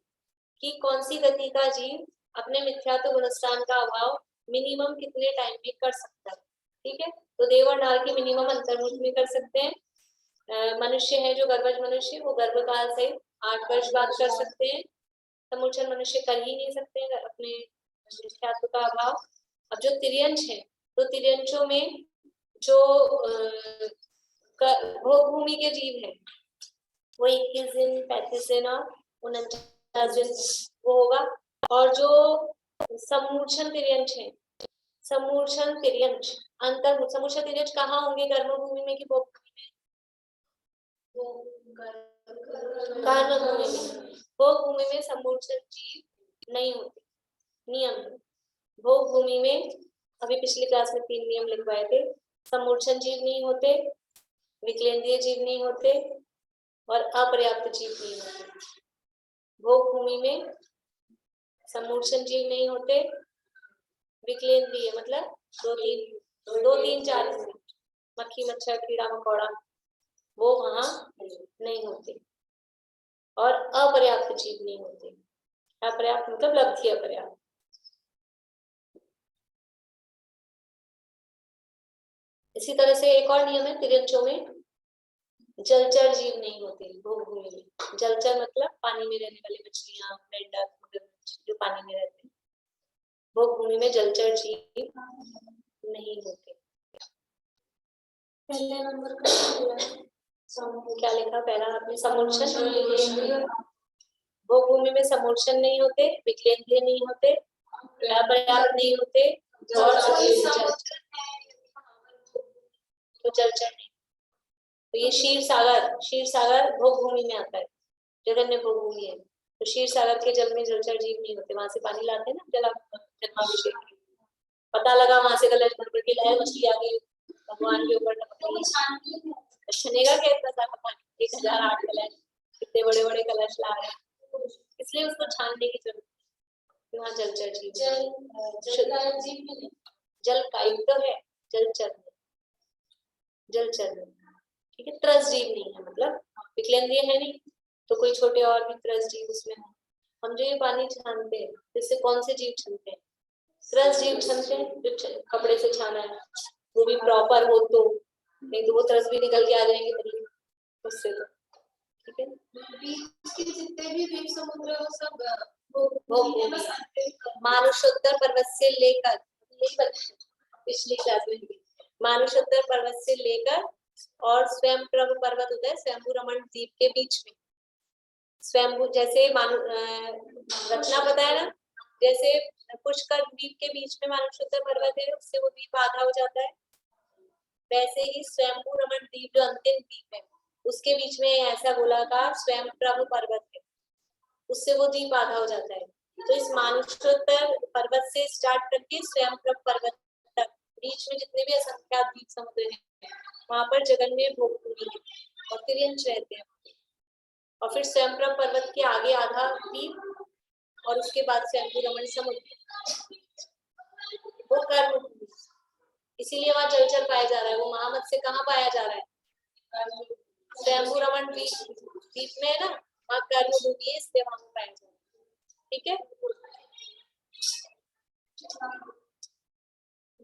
कि कौन सी गति का जीव अपने मिथ्यात्व गुणस्थान का अभाव मिनिमम कितने टाइम में कर सकता है, ठीक है। तो देव और नार की मिनिमम अंतर्मुख में कर सकते हैं। मनुष्य है जो गर्भज मनुष्य, वो गर्भकाल से 8 वर्ष बाद कर सकते हैं, समुच्चय मनुष्य कर ही नहीं सकते हैं अपने मिथ्यात्व का अभाव। अब जो तिर्यंश है, तो तिर्यंशों में जो भोग भूमि के जीव है वो 21 दिन 35 दिन और 49 दिन वो होगा, और जो समूर्छन तिर्यंश है, समूर्छन तिर्यंश अंतर समूर्छन तिर्यंश कहाँ होंगे, कर्म भूमि में कि भोग कर्म भूमि में, भोग भूमि में समूर्छन जीव नहीं होते, नियम भोग भूमि में अभी पिछली क्लास में 3 नियम लिखवाए थे, समूर्छन जीव नहीं होते, विकलेंद्रिय जीव नहीं होते और अपर्याप्त जीव नहीं होते। भोग भूमि में समूर्छन जीव नहीं होते, विकलेंद्रिय मतलब 2 3 4 मक्खी मच्छर कीड़ा मकोड़ा वो वहां नहीं होते, और अपर्याप्त जीव नहीं होते, अपर्याप्त मतलब लब्धि अपर्याप्त। इसी तरह से एक और नियम है तिर्यंशों में जलचर जीव नहीं होते भोग भूमि में, जलचर मतलब पानी में रहने वाली मछलियां, मेंढक, मगरमच्छ जो पानी में रहते हैं, भोग भूमि में जलचर जीव नहीं होते। पहले नंबर का क्या लिखा पहला आपने, समूर्छन, भोग भूमि में समूर्छन नहीं होते, विकलेंद्रिय नहीं होते, अपर्याप्त नहीं होते और तो जलचर नहीं। तो ये क्षीर सागर भोग भूमि में आता है, जगन्य भोग भूमि है, तो क्षीर सागर के जल में जलचर जीव नहीं होते, वहां से पानी लाते हैं ना जलाभिषेक, पता लगा वहां से कलश भर भर के लाए, मछली आ गई भगवान के ऊपर टपक गई, छनेगा क्या इतना सा, पता नहीं 1008 कलश, कितने बड़े बड़े कलश ला रहे हैं, इसलिए उसको छानने की जरूरत है। वहाँ जलचर जीव, जल कायिक तो है, जलचर जलचर, ठीक है, त्रस जीव नहीं है, मतलब विकलेंद्रिय है नहीं, तो कोई छोटे और भी त्रस जीव उसमें है। हम जो ये पानी छानते हैं, इससे कौन से जीव छानते हैं? त्रस जीव छानते हैं, जो कपड़े से छाना है, वो भी प्रॉपर हो तो, नहीं तो वो त्रस भी निकल के आ जाएंगे तभी उससे, तो ठीक है। बीच के जितने भी द्वीप समुद्र है, वो सब मानुषोत्तर पर्वत से लेकर, पिछली क्लास में मानुषोत्तर पर्वत से लेकर और स्वयं प्रभ पर्वत होता है स्वयंभू रमण द्वीप के बीच में, स्वयंभू जैसे रचना पता है ना, जैसे पुष्कर द्वीप के बीच में मानुषोत्तर पर्वत है, उससे वो द्वीप आधा हो जाता है, वैसे ही स्वयंभू रमण द्वीप जो अंतिम द्वीप है, उसके बीच में ऐसा गोलाकार स्वयं प्रभ पर्वत है, उससे वो द्वीप आधा हो जाता है। तो इस मानुषोत्तर पर्वत से स्टार्ट करके स्वयं प्रभ पर्वत तक बीच में जितने भी असंख्यात द्वीप समुद्र हैं, वहां पर जगन्य भोगभूमि है और तिर्यंश रहते हैं, और फिर स्वयं प्रभ पर्वत के आगे आधा द्वीप और उसके बाद स्वयंभू रमण समुद्र, वो कर्म भूमि, इसीलिए वहां जलचर पाया जा रहा है। वो महामत से कहाँ पाया जा रहा है? स्वयंभू रमण द्वीप में है ना, वहाँ कर्म भूमि है, इसलिए वहां पाया जा रहा है, ठीक है।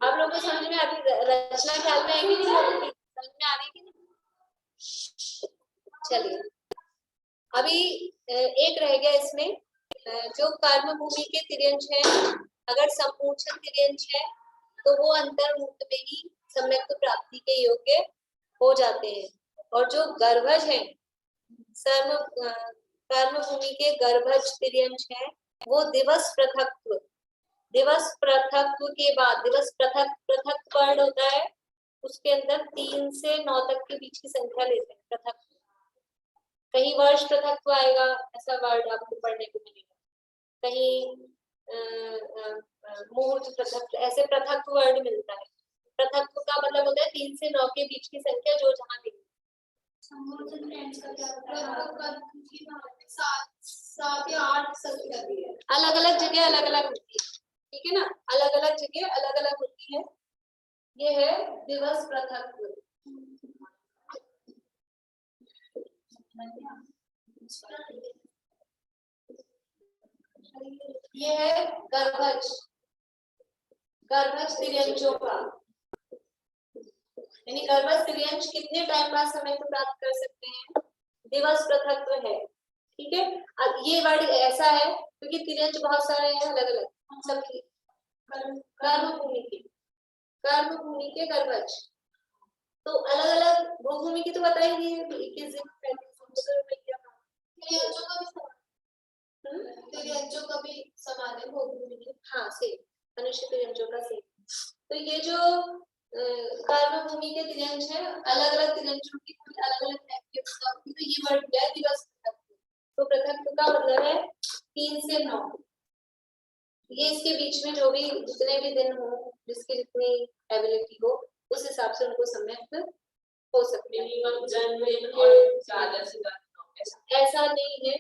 आप लोगों को समझ में आती, रचना ख्याल में आएगी, नहीं लोगों की समझ में आ रही कि नहीं? चलिए, अभी एक रह गया इसमें, जो कर्म भूमि के तिर्यंश है, अगर संपूर्ण तिर्यंश है तो वो अंतर्मुक्त में ही सम्यक्त प्राप्ति के योग्य हो जाते हैं, और जो गर्भज है, कर्म भूमि के गर्भज तिर्यंश है, वो दिवस पृथक्त्व के बाद, दिवस पृथक वर्ड होता है, उसके अंदर 3 से 9 तक के बीच की संख्या लेते हैं पृथक, कहीं वर्ष पृथक्त्व आएगा, ऐसा वर्ड आपको पढ़ने को मिलेगा, कहीं मुहूर्त पृथक, ऐसे पृथक वर्ड मिलता है। पृथक का मतलब होता है 3 से 9 के बीच की संख्या जो जहां मिली। अलग अलग जगह अलग अलग होती है, ठीक है ना, अलग अलग जगह अलग अलग होती है। ये है दिवस पृथक, ये है गर्भज, गर्भज तिर्यंशों का, यानी गर्भज तिर्यंश कितने टाइम बाद समय को प्राप्त कर सकते हैं? दिवस पृथक्त्व है, ठीक है। अब ये वर्ड ऐसा है क्योंकि तिर्यंश बहुत सारे हैं अलग अलग, सबकी कर्म भूमि के गर्भज, तो अलग अलग भूमि की तो बता ही नहीं है, तिर्यंशों का भी समान है भूमि के, हाँ से मनुष्य तिर्यंशों का से। तो ये जो कर्म भूमि के तिर्यंश है, अलग अलग तिर्यंशों की अलग अलग टाइप की होती है, तो ये वर्ड क्या है? दिवस पृथक्त्व। तो पृथक्त्व का मतलब है 3 से 9, ये इसके बीच में जो भी जितने भी दिन हो, जिसकी जितनी एबिलिटी हो, उस हिसाब से उनको सम्यक्त हो सकते हैं। ऐसा नहीं है,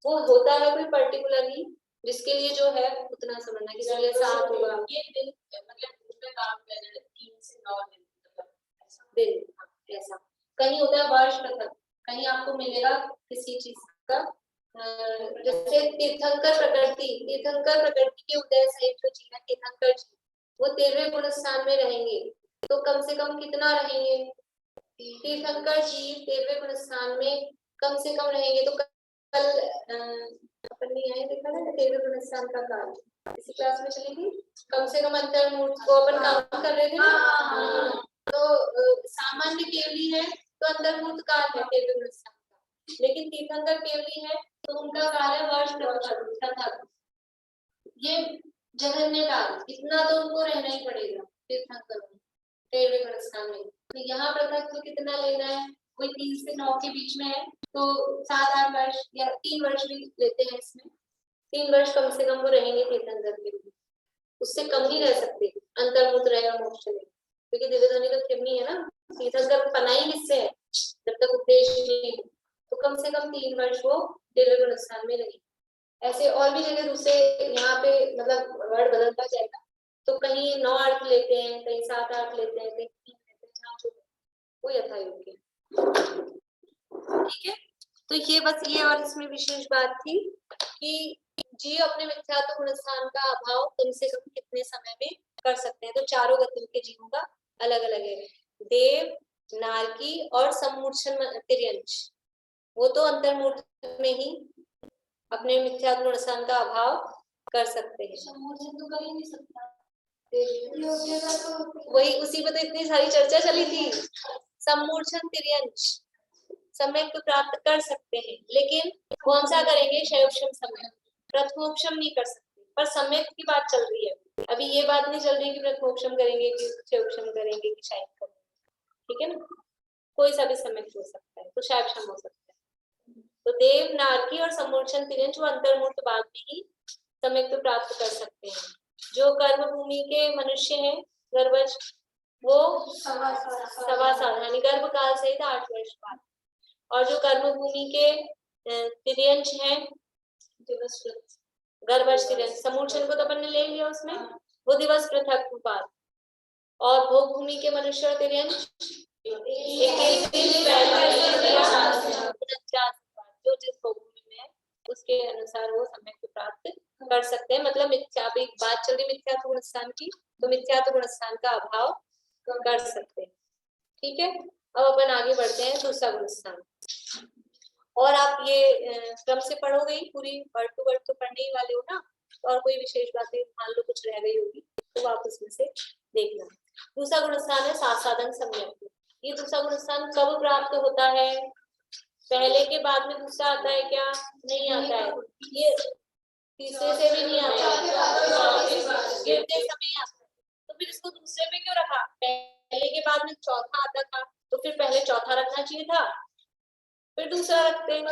वो होता है कोई पर्टिकुलरली, जिसके लिए जो है उतना समझना, किसी लिए 7 होगा, ये दिन मतलब उसमें काम करना 3 से 9 दिन, ऐसा कहीं होता है वर्ष पृथक, कहीं आपको मिलेगा किसी चीज का, जैसे तीर्थंकर प्रकृति के उदय सहित जो जीव है तीर्थंकर जी, वो 13वें गुण स्थान में रहेंगे, तो कम से कम कितना रहेंगे? तीर्थंकर जी 13वें गुण स्थान में कम से कम रहेंगे। तो कल अपन ने यही देखा था 13वें गुण स्थान का काल, इसी क्लास में चली थी, कम से कम अंतर्मूर्त को अपन काम कर रहे थे ना, तो सामान्य केवली है तो अंतर्मूर्त काल है 13वें गुण स्थान का, लेकिन तीर्थंकर केवली है तो उनका काल है वर्ष पृथक, ये जघन्य काल, इतना तो उनको रहना ही पड़ेगा तीर्थंकर में 13वें गुण स्थान में। तो यहाँ पृथक तो कितना लेना है? कोई 3 से 9 के बीच में है तो 7-8 वर्ष या 3 वर्ष भी लेते हैं, इसमें 3 वर्ष कम से कम वो रहेंगे तीर्थंकर के लिए, उससे कम नहीं रह सकते अंतर्मुक्त रहे और मोक्ष रहे, क्योंकि दिव्य ध्वनि तो थिरनी है ना, तीर्थंकर पना ही किससे है जब तक उपदेश नहीं, तो कम से कम 3 वर्ष वो दिव्य गुण स्थान में रही। ऐसे और भी जगह दूसरे यहाँ पे मतलब वर्ड बदलता जाएगा, तो कहीं 9 अर्थ लेते हैं, कहीं 7 अर्थ लेते हैं, कहीं 3 लेते हैं, जहाँ जो वो यथा योग्य। ठीक है, तो ये बस ये और इसमें विशेष बात थी कि जीव अपने मिथ्यात्व गुण स्थान का अभाव कम से कम कितने समय में कर सकते हैं। तो चारों गतियों के जीवों का अलग अलग है। देव, नारकी और सम्मूर्छन तिर्यंश, वो तो अंतर्मूर्त में ही अपने मिथ्यात्व गुण स्थान का अभाव कर सकते हैं। सम्मोचन तो कर ही नहीं सकता, वही उसी पे तो इतनी सारी चर्चा चली थी। सम्मूर्छन तिर्यंश सम्यक तो प्राप्त कर सकते हैं, लेकिन कौन सा करेंगे? शयोक्षम सम्यक, प्रथमोक्षम नहीं कर सकते। पर सम्यक की बात चल रही है, अभी ये बात नहीं चल रही कि प्रथमोक्षम करेंगे कि शयोक्षम करेंगे कि शायद करेंगे। ठीक है ना, कोई सा भी सम्यक हो सकता है, तो शायक्षम हो सकता है। तो देव, नारकी और सम्मूर्छन तिर्यंश वो अंतर्मूर्त बाद में ही सम्यक तो प्राप्त कर सकते हैं। जो कर्म भूमि के मनुष्य हैं गर्भज, वो सवा साल यानी गर्भ काल सहित 8 वर्ष बाद, और जो कर्म भूमि के तिर्यंश हैं गर्भज तिर्यंश, सम्मूर्छन को तो अपन ने ले लिया उसमें, वो दिवस पृथक बाद, और भोग भूमि के मनुष्य और तिर्यंश जो जिस भोग भूमि में है उसके अनुसार वो सम्यक प्राप्त कर सकते हैं। मतलब मिथ्या, अभी बात चल रही मिथ्यात्व गुण स्थान की, तो मिथ्यात्व गुण स्थान का अभाव कर सकते हैं। ठीक है, अब अपन आगे बढ़ते हैं दूसरा गुण स्थान। और आप ये क्रम से पढ़ोगे ही, पूरी वर्ड टू वर्ड तो पढ़ने ही वाले हो ना, और कोई विशेष बातें मान लो कुछ रह गई होगी तो आप उसमें से देखना। दूसरा गुण स्थान है सासाधन सम्यक। ये दूसरा गुण स्थान कब प्राप्त होता है? पहले के बाद में दूसरा आता है क्या? नहीं आता है, ये तीसरे से भी नहीं आता है, गिरते समय आता है। तो फिर इसको दूसरे पे क्यों रखा? पहले के बाद में चौथा आता था, तो फिर पहले चौथा रखना चाहिए था, फिर दूसरा रखते हैं।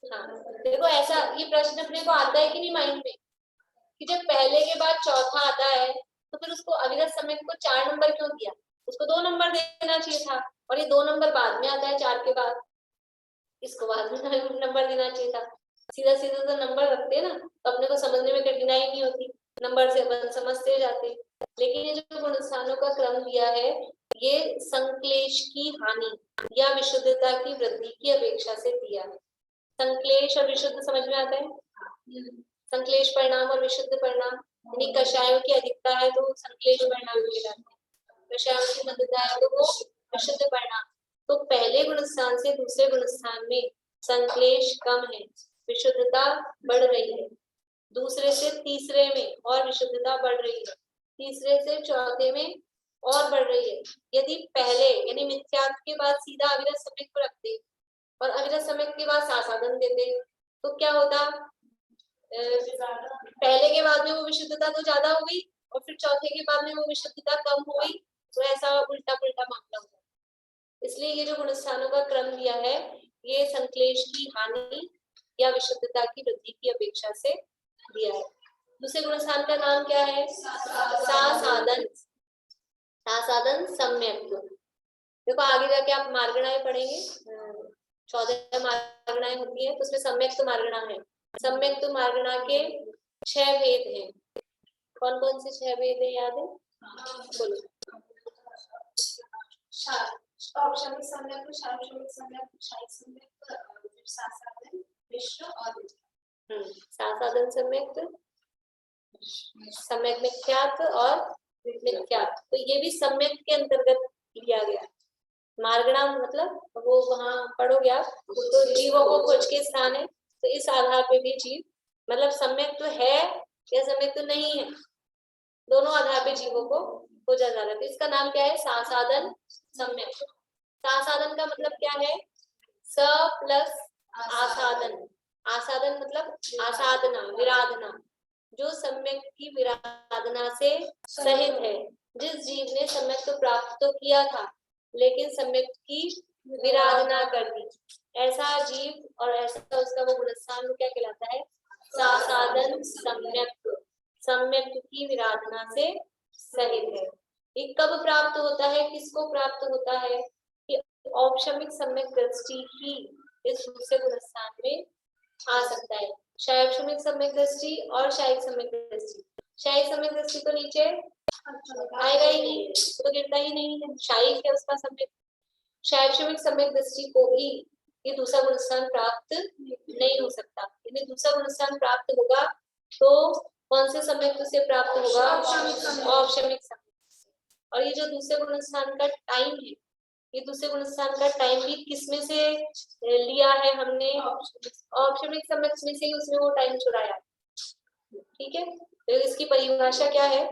हाँ, देखो ऐसा ये प्रश्न अपने को आता है कि नहीं माइंड में, कि जब पहले के बाद चौथा आता है तो फिर उसको अविरत सम्यक को 4 नंबर क्यों दिया? उसको 2 नंबर देना चाहिए था, और ये 2 नंबर बाद में आता है 4 के बाद, इसको बाद में नंबर देना चाहिए था। सीधा सीधा तो नंबर रखते हैं ना, तो अपने को समझने में कठिनाई नहीं होती, नंबर से अपन समझते जाते। लेकिन ये जो गुण स्थानों का क्रम दिया है, ये संक्लेश की हानि या विशुद्धता की वृद्धि की अपेक्षा से दिया है। संक्लेश और विशुद्ध समझ में आता है? संक्लेश परिणाम और विशुद्ध परिणाम, यानी कषायों की अधिकता है तो संक्लेश परिणाम कहलाते हैं, कषायों की मंदता है तो वो विशुद्ध परिणाम। तो पहले गुण स्थान से दूसरे गुण स्थान में संक्लेश कम है, विशुद्धता बढ़ रही है। दूसरे से तीसरे में और विशुद्धता बढ़ रही है, तीसरे से चौथे में और बढ़ रही है। यदि पहले यानी मिथ्यात्व के बाद सीधा अविरत सम्यक को रखते और अविरत सम्यक के बाद सासाधन देते तो क्या होता? पहले के बाद में वो विशुद्धता तो ज्यादा हो गई, और फिर चौथे के बाद में वो विशुद्धता कम हो गई, तो ऐसा उल्टा पुल्टा मामला हुआ। इसलिए ये जो गुण स्थानों का क्रम दिया है, ये संक्लेश की हानि या विशुद्धता की वृद्धि की अपेक्षा से दिया है। दूसरे गुण स्थान का नाम क्या है? सासाधन, सासाधन सम्यक। देखो आगे जाके आप मार्गणाएं पढ़ेंगे, 14 मार्गणाएं होती है, तो उसमें सम्यक तो मार्गणा है। सम्यक तो मार्गणा के 6 भेद हैं। कौन कौन से 6 भेद है याद है? बोलो। औपचारिक सम्यक, शारीरिक सम्यक, शारीरिक सम्यक, सासाधन, मिश्र और सासाधन सम्यक, सम्यक मिथ्यात्व और मिथ्यात्व, तो ये भी सम्यक के अंतर्गत लिया गया। मार्गणा मतलब वो वहां पढ़ोगे आप, तो जीवों को खोज के स्थान है, तो इस आधार पे भी जीव मतलब सम्यक तो है या सम्यक तो नहीं है, दोनों आधार पे जीवों को खोजा जा रहा है। तो इसका नाम क्या है? सासाधन सम्यक। सासाधन का मतलब क्या है? स प्लस आसाधन। आसाधन मतलब आसाधना, विराधना, जो सम्यक की विराधना से सहित है। जिस जीव ने सम्यक तो प्राप्त तो किया था लेकिन सम्यक की विराधना कर दी, ऐसा जीव और ऐसा उसका वो गुण स्थान क्या कहलाता है? सासादन सम्यक, सम्यक की विराधना से सहित है। ये कब प्राप्त होता है, किसको प्राप्त होता है कि औपशमिक सम्यक दृष्टि ही इस दूसरे गुणस्थान में आ सकता है। शायक्षमिक सम्यक दृष्टि और शायिक सम्यक दृष्टि, शायिक सम्यक दृष्टि तो नीचे आएगा ही नहीं, तो गिरता ही नहीं है, शायिक है उसका सम्यक। शायक्षमिक सम्यक दृष्टि को भी ये दूसरा गुणस्थान प्राप्त नहीं हो सकता। यदि दूसरा गुणस्थान प्राप्त होगा तो कौन से सम्यक से प्राप्त होगा, औपशमिक सम्यक। और ये जो दूसरे गुणस्थान का टाइम है, ये दूसरे गुणस्थान का टाइम भी किसमें से लिया है हमने, औपशमिक सम्यक में से ही उसमें वो टाइम चुराया। ठीक है, तो इसकी परिभाषा क्या है,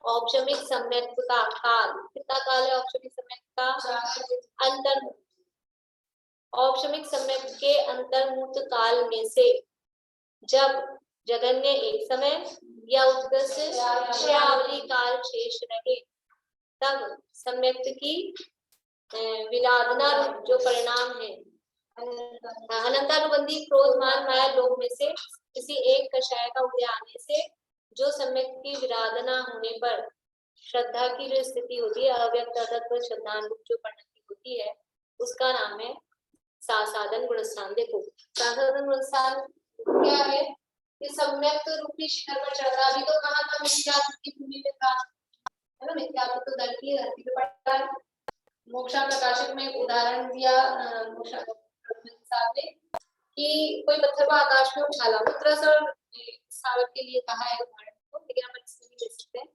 औपशमिक सम्यक का काल, कितना काल है औपशमिक सम्यक का, अंतर्मुहूर्त। औपशमिक सम्यक के अंतर्मुहूर्त काल में से जब जगन्य एक समय या उत्कृष्ट श्यावली काल शेष रहे तब सम्यक की विलादना रूप जो परिणाम है, अनंतानुबंधी क्रोध मान माया लोभ में से किसी एक कषाय का उदय आने से जो सम्यक की विराधना होने पर श्रद्धा की जो स्थिति होती है, अव्यक्त तत्व श्रद्धानुरूप जो परिणति होती है, उसका नाम है सासादन गुणस्थान। देखो सासादन गुणस्थान क्या है, ये सम्यक रूपी शिखर पर चढ़ना। अभी तो कहा था मिथ्यात्व की भूमि में था, है ना, मिथ्यात्व तो धरती पे पड़ता है। मोक्षा प्रकाशक में एक उदाहरण दिया मोक्षा साहब ने कि कोई पत्थर को आकाश में उछाला, उत्तरासर सावर के लिए कहा है उदाहरण को, लेकिन हम इसमें भी ले सकते हैं।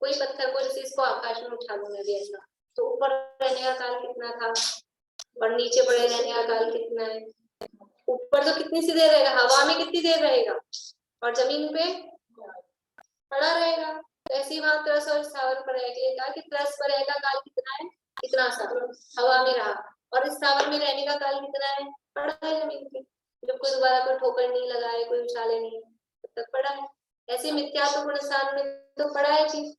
कोई पत्थर को जैसे इसको आकाश में उठा लूंगा भी ऐसा, तो ऊपर रहने का काल कितना था और नीचे पड़े रहने का काल कितना है। ऊपर तो कितनी सी देर रहेगा, हवा में कितनी देर रहेगा, और जमीन पे पड़ा रहेगा। तो ऐसे ही वहां त्रस और स्थावर पर रहेगा कि त्रस पर रहेगा काल कितना है, इतना सा हवा में रहा, और इस स्थावर में रहने का काल कितना है, पड़ा है जमीन पे। जब कोई दोबारा कोई ठोकर नहीं लगाए, कोई उछाले नहीं, तब तक पड़ा है। ऐसे मिथ्यात्व गुणस्थान में तो पड़ा है चीज,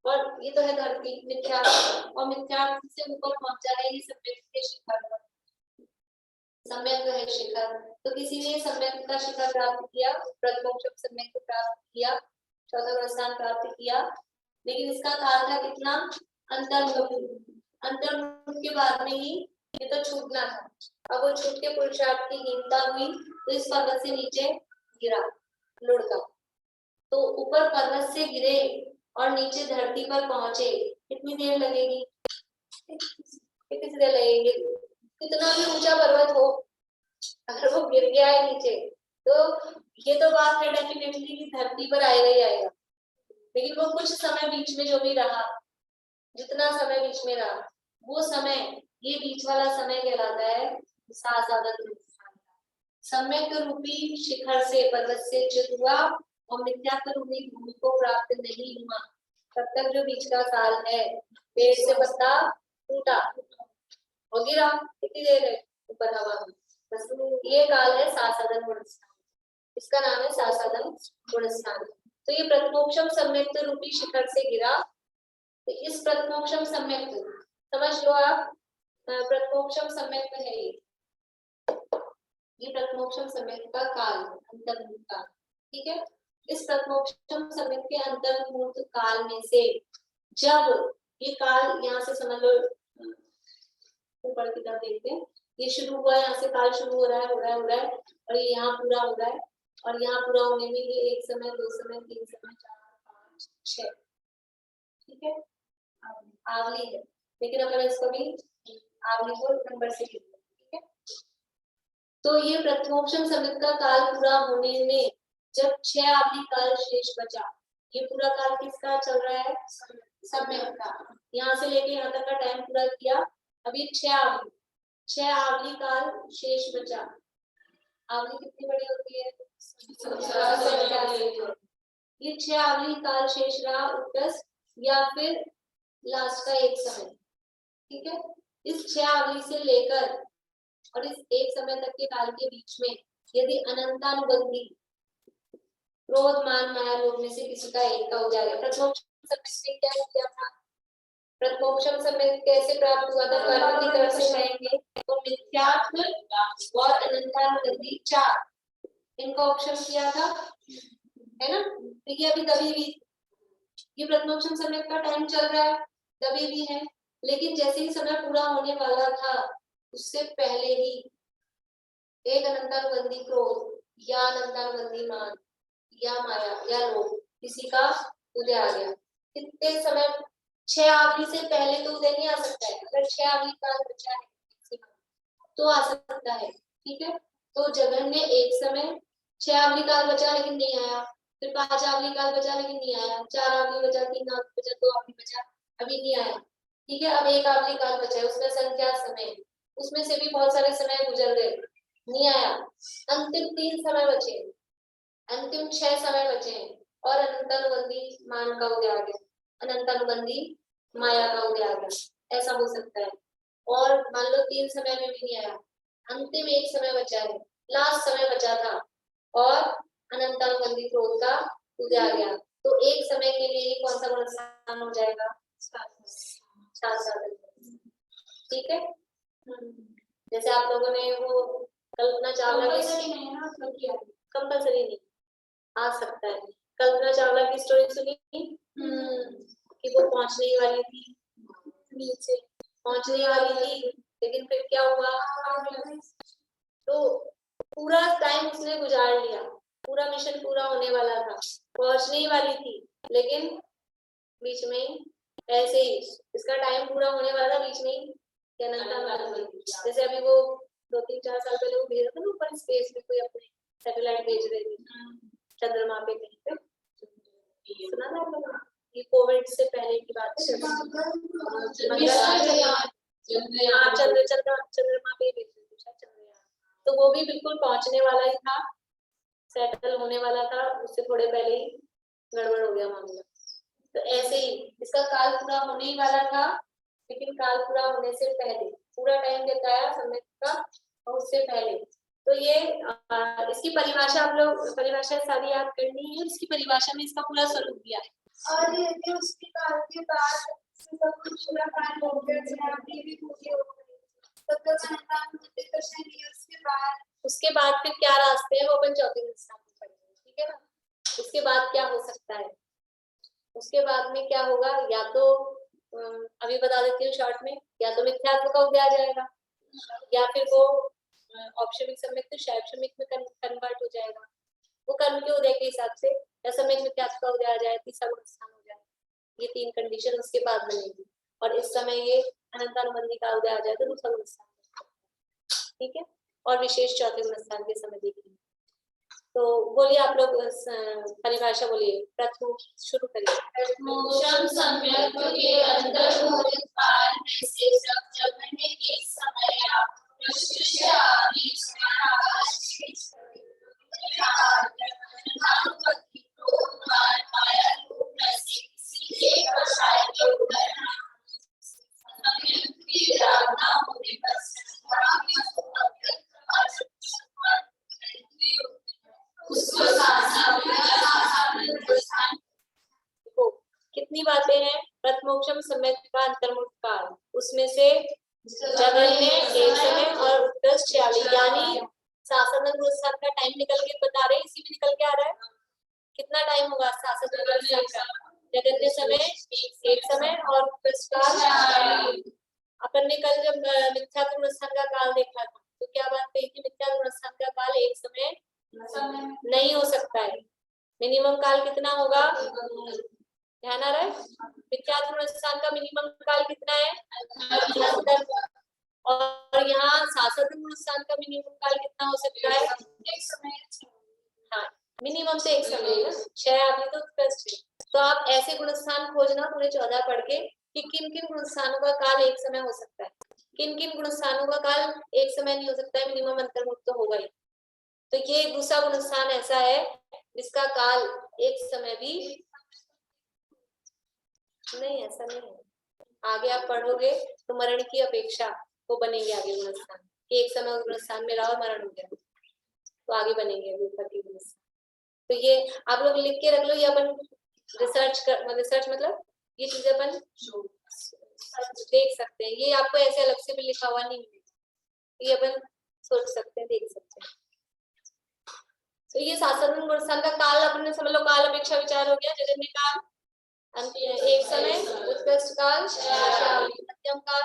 और ये तो है धरती मिथ्यात्व, और मिथ्यात्व से ऊपर पहुंच जाए ये सम्यक के शिखर पर। सम्यक है शिखर, तो किसी ने सम्यक का शिखर प्राप्त किया, प्रथमोपशम सम्यक को प्राप्त किया, चौथा गुणस्थान प्राप्त किया, लेकिन इसका काल था कितना, अंतर्मुहूर्त। अंतर्मुहूर्त के बाद में ही ये तो छूटना था। अब वो छूट के पुरुषार्थ की हीनता हुई तो इस पर्वत से नीचे गिरा, लुढ़का। तो ऊपर पर्वत से गिरे और नीचे धरती पर पहुंचे, कितनी देर लगेगी, कितनी देर लगेगी। कितना भी ऊंचा पर्वत हो, अगर वो गिर गया है नीचे, तो ये तो बात है डेफिनेटली कि धरती पर आएगा ही आएगा, लेकिन वो कुछ समय बीच में जो भी रहा, जितना समय बीच में रहा, वो समय, ये बीच वाला समय कहलाता है सासादन। सम्यक रूपी शिखर से पर्वत से च्युत हुआ और मिथ्यात्व रूपी भूमि को प्राप्त नहीं हुआ, तब तक जो बीच का काल है, पेड़ से पत्ता टूटा और गिरा, कितनी देर है ऊपर हवा में, बस ये काल है सासादन गुणस्थान। इसका नाम है सासादन गुणस्थान। तो ये प्रथमोपशम सम्यक रूपी शिखर से गिरा, तो इस प्रथमोपशम सम्यक समझ लो आप, प्रथमोपशम सम्यक है ये प्रथमोपशम सम्यक का काल, अंतर्मुहूर्त काल। ठीक है, इस प्रथमोपशम सम्यक के अंतर्मुहूर्त काल में से जब ये काल, यहाँ से समझ लो ऊपर की तरफ देखते हैं, ये शुरू हुआ, यहाँ से काल शुरू हो रहा है, हो रहा है, हो रहा है, और ये यहाँ पूरा हो रहा है, और यहाँ पूरा होने में ये 1 समय 2 समय 3 समय 4 5 6, ठीक है, आवली है, लेकिन अपन इसको भी आवली को नंबर से लिखते हैं। ठीक है, तो ये प्रथमोपशम सम्यक का काल पूरा होने में जब 6 आवली काल शेष बचा, ये पूरा काल किसका चल रहा है, सम्यक का। यहाँ से लेके यहाँ तक का टाइम पूरा किया, अभी 6 आवली काल शेष बचा। आवली कितनी बड़ी होती है, ये 6 आवली काल शेष रहा, उत्कृष्ट या फिर लास्ट का 1 समय। ठीक है, इस 6 आवली से लेकर और इस 1 समय तक के काल के बीच में यदि अनंतानुबंधी क्रोध मान माया लोभ में से किसी का एक का हो जाएगा। प्रथमोपशम समय में क्या किया था, प्रथमोपशम समय कैसे प्राप्त हुआ था, कर्म की तरफ से कहेंगे तो मिथ्यात्व और अनंतानुबंधी 4, इनका ऑप्शन किया था, है ना। तो ये अभी दबी हुई, ये प्रथमोपसम समय का टाइम चल रहा है, दबी हुई है, लेकिन जैसे ही समय पूरा होने वाला था उससे पहले ही एक अनंतानुबंधी क्रोध या अनंतानुबंधी मान या माया या लोभ किसी का उदय आ गया। कितने समय, 6 आवली से पहले तो उदय नहीं आ सकता है, अगर 6 आवली काल बचा है तो आ सकता है, ठीक है। तो जगन ने एक समय 6 आवली काल बचा लेकिन नहीं आया, फिर 5 आवली काल बचा लेकिन नहीं आया, 4 आवली बचा, 3 आवली बचा, 2 आवली बचा, अभी नहीं आया, ठीक है। अब 1 आवली काल बचा है, उसमें संख्या समय, उसमें से भी बहुत सारे समय गुजर गए, नहीं आया। अंतिम 3 समय बचे, अंतिम 6 समय बचे हैं, और अनंतानुबंधी मान का उदय आ गया, अनंतानुबंधी माया का उदय आ गया, ऐसा हो सकता है। और मान लो 3 समय में भी नहीं आया, अंतिम 1 समय बचा है, लास्ट समय बचा था, और अनंतानुबंधी क्रोध का उदय आ गया, तो एक समय के लिए ही कौन सा गुण स्थान हो जाएगा, साधन, ठीक है। जैसे आप लोगों ने वो कल्पना चावला की, कंपल्सरी नहीं, आ सकता है। कल्पना चावला की स्टोरी सुनी कि वो पहुंचने वाली थी, नीचे पहुंचने वाली थी, लेकिन फिर क्या हुआ, तो पूरा टाइम उसने गुजार लिया, पूरा मिशन पूरा होने वाला था, पहुंचने ही वाली थी, लेकिन बीच में ऐसे ही इसका टाइम पूरा होने वाला था, बीच में ही जैसे अभी वो 2-3-4 साल पहले वो भेज रहा था ना ऊपर स्पेस में, कोई अपने सैटेलाइट भेज रहे थे चंद्रमा पे कहीं पे, सुना था आपने? ये कोविड से पहले की बात है, चंद्रमा पे भेज रहे थे चंद्रयान, तो वो भी बिल्कुल पहुंचने वाला ही था, सेटल होने वाला था, उससे थोड़े पहले ही गड़बड़ हो गया मामला। तो ऐसे ही इसका काल पूरा होने ही वाला था, लेकिन काल पूरा होने से पहले पूरा टाइम बताया समय का, और उससे पहले, तो ये इसकी परिभाषा आप लोग, परिभाषा सारी याद करनी है, इसकी परिभाषा में इसका पूरा स्वरूप दिया है। और यदि उसके काल के बाद सब कुछ पूरा काल हो गया, जहां भी पूरी हो गई, तब तो उसके बाद फिर क्या रास्ते हैं वो अपन चौथे स्थान में पढ़ेंगे, ठीक है ना। उसके बाद क्या हो सकता है, उसके बाद में क्या होगा, या तो अभी बता देती हूँ शॉर्ट में, या तो मिथ्यात्व का उदय आ जाएगा, या फिर वो औपशमिक सम्यक तो शैक्षणिक में कन्वर्ट हो जाएगा, वो कर्म के उदय के हिसाब से, या सम्यक मिथ्यात्व का उदय आ जाए, तीसरा गुण स्थान हो जाए, ये 3 कंडीशन उसके बाद बनेगी, और इस समय ये अनंतानुबंधी का उदय आ जाए तो दूसरा गुण स्थान, ठीक है। और विशेष चौथे गुण स्थान के समय देखेंगे। तो बोलिए आप लोग परिभाषा बोलिए, प्रथम शुरू करिए। प्रथमोपसम सम्यक के अंतर्भूत काल में से जब मैंने एक समय या मनुष्य आदि कितनी बातें हैं, प्रथमोपसम समय का अंतर्मुख काल, उसमें से जगन ने एक समय और उत्कृष्ट यानी शासन का टाइम निकल के बता रहे हैं, इसी में निकल के आ रहा है, कितना टाइम होगा शासन का, जगन्य समय एक समय और उत्कृष्ट काल। अपन ने कल जब मिथ्यात्व गुणस्थान का काल देखा था, तो क्या बात कही थी, मिथ्यात्व गुणस्थान का काल एक समय नहीं हो सकता है, मिनिमम काल कितना होगा, ध्यान आ रहा है, मिथ्यात्व गुणस्थान का मिनिमम काल कितना है, और यहाँ शासक गुणस्थान का मिनिमम काल कितना हो सकता है, एक समय। हाँ मिनिमम से एक समय है, 6 आपने तो उत्कृष्ट है। तो आप ऐसे गुणस्थान खोजना पूरे 14 पढ़ के कि किन किन गुणस्थानों का काल एक समय हो सकता है, किन किन गुणस्थानों का काल एक समय नहीं हो सकता है, मिनिमम अंतर्मुक्त तो होगा ही। तो ये दूसरा गुणस्थान ऐसा है जिसका काल एक समय भी नहीं, ऐसा नहीं है, आगे आप पढ़ोगे तो मरण की अपेक्षा वो बनेंगे आगे गुणस्थान, कि एक समय उस गुणस्थान में रहा और मरण हो गया, तो आगे बनेंगे ऊपर की गुणस्थान। तो ये आप लोग लिख के रख लो, ये अपन रिसर्च मतलब ये चीजें अपन देख सकते हैं, ये आपको ऐसे अलग से भी लिखा हुआ नहीं मिलेगा, ये अपन सोच सकते हैं, देख सकते हैं। तो ये सासारण गुणस्थान का काल अपने समझ लो, काल अपेक्षा विचार हो गया। जजन्य काल एक समय, उत्कृष्ट काल श्यावली, मध्यम काल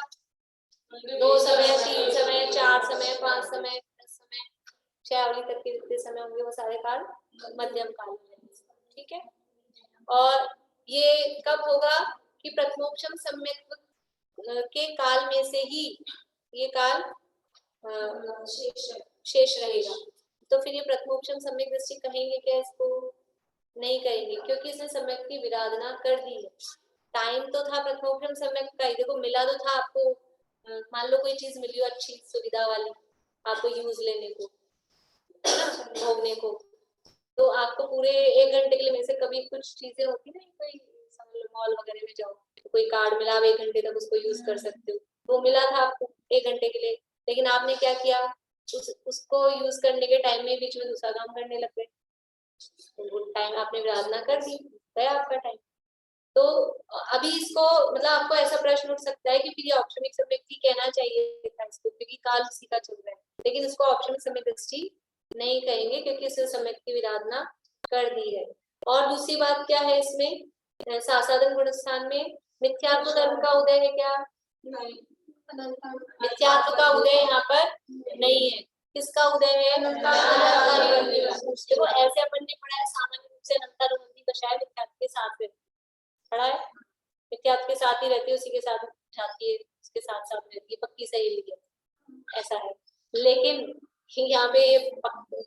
2 समय, 3 समय, 4 समय, 5 समय, 10 समय, श्यावली तक के जितने समय होंगे वो सारे काल मध्यम काल। ठीक है। और ये कब होगा कि प्रथमोपशम सम्यक के काल में से ही ये काल शेष रहेगा। तो फिर ये प्रथमोपशम सम्यक दृष्टि कहेंगे क्या इसको? नहीं कहेंगे, क्योंकि इसने सम्यक की विराधना कर दी है। टाइम तो था प्रथमोपशम सम्यक का ही, देखो मिला तो था आपको। मान लो कोई चीज मिली हो अच्छी सुविधा वाली आपको यूज लेने को, भोगने को, तो आपको पूरे 1 घंटे के लिए, में से कभी कुछ चीजें होती ना, कोई समझ लो मॉल वगैरह में जाओ तो कोई कार्ड मिला, आप 1 घंटे तक उसको यूज कर सकते हो, वो मिला था आपको 1 घंटे के लिए, लेकिन आपने क्या किया, उसको यूज करने के टाइम में बीच में दूसरा काम करने लग गए, तो वो टाइम आपने विराधना कर दी, गया आपका टाइम। तो अभी इसको मतलब आपको ऐसा प्रश्न उठ सकता है कि फिर ये औपचारिक सम्यक कहना चाहिए था इसको, क्योंकि काल उसी का चल रहा है, लेकिन इसको औपचारिक सम्यक दृष्टि नहीं कहेंगे क्योंकि इसने सम्यक की विराधना कर दी है। और दूसरी बात क्या है इसमें, सासाधन गुणस्थान में मिथ्यात्व धर्म का उदय है क्या? नहीं, मिथ्यात्व का उदय यहाँ पर नहीं है। किसका उदय है? देखो ऐसे अपन ने पढ़ा है सामान्य रूप से अनंतानुबंधी दशाएं मिथ्यात्व के साथ में पढ़ा है, मिथ्यात्व के साथ ही रहती है, उसी के साथ जाती है, उसके साथ साथ रहती है, पक्की सहेली है, ऐसा है। लेकिन यहाँ पे ये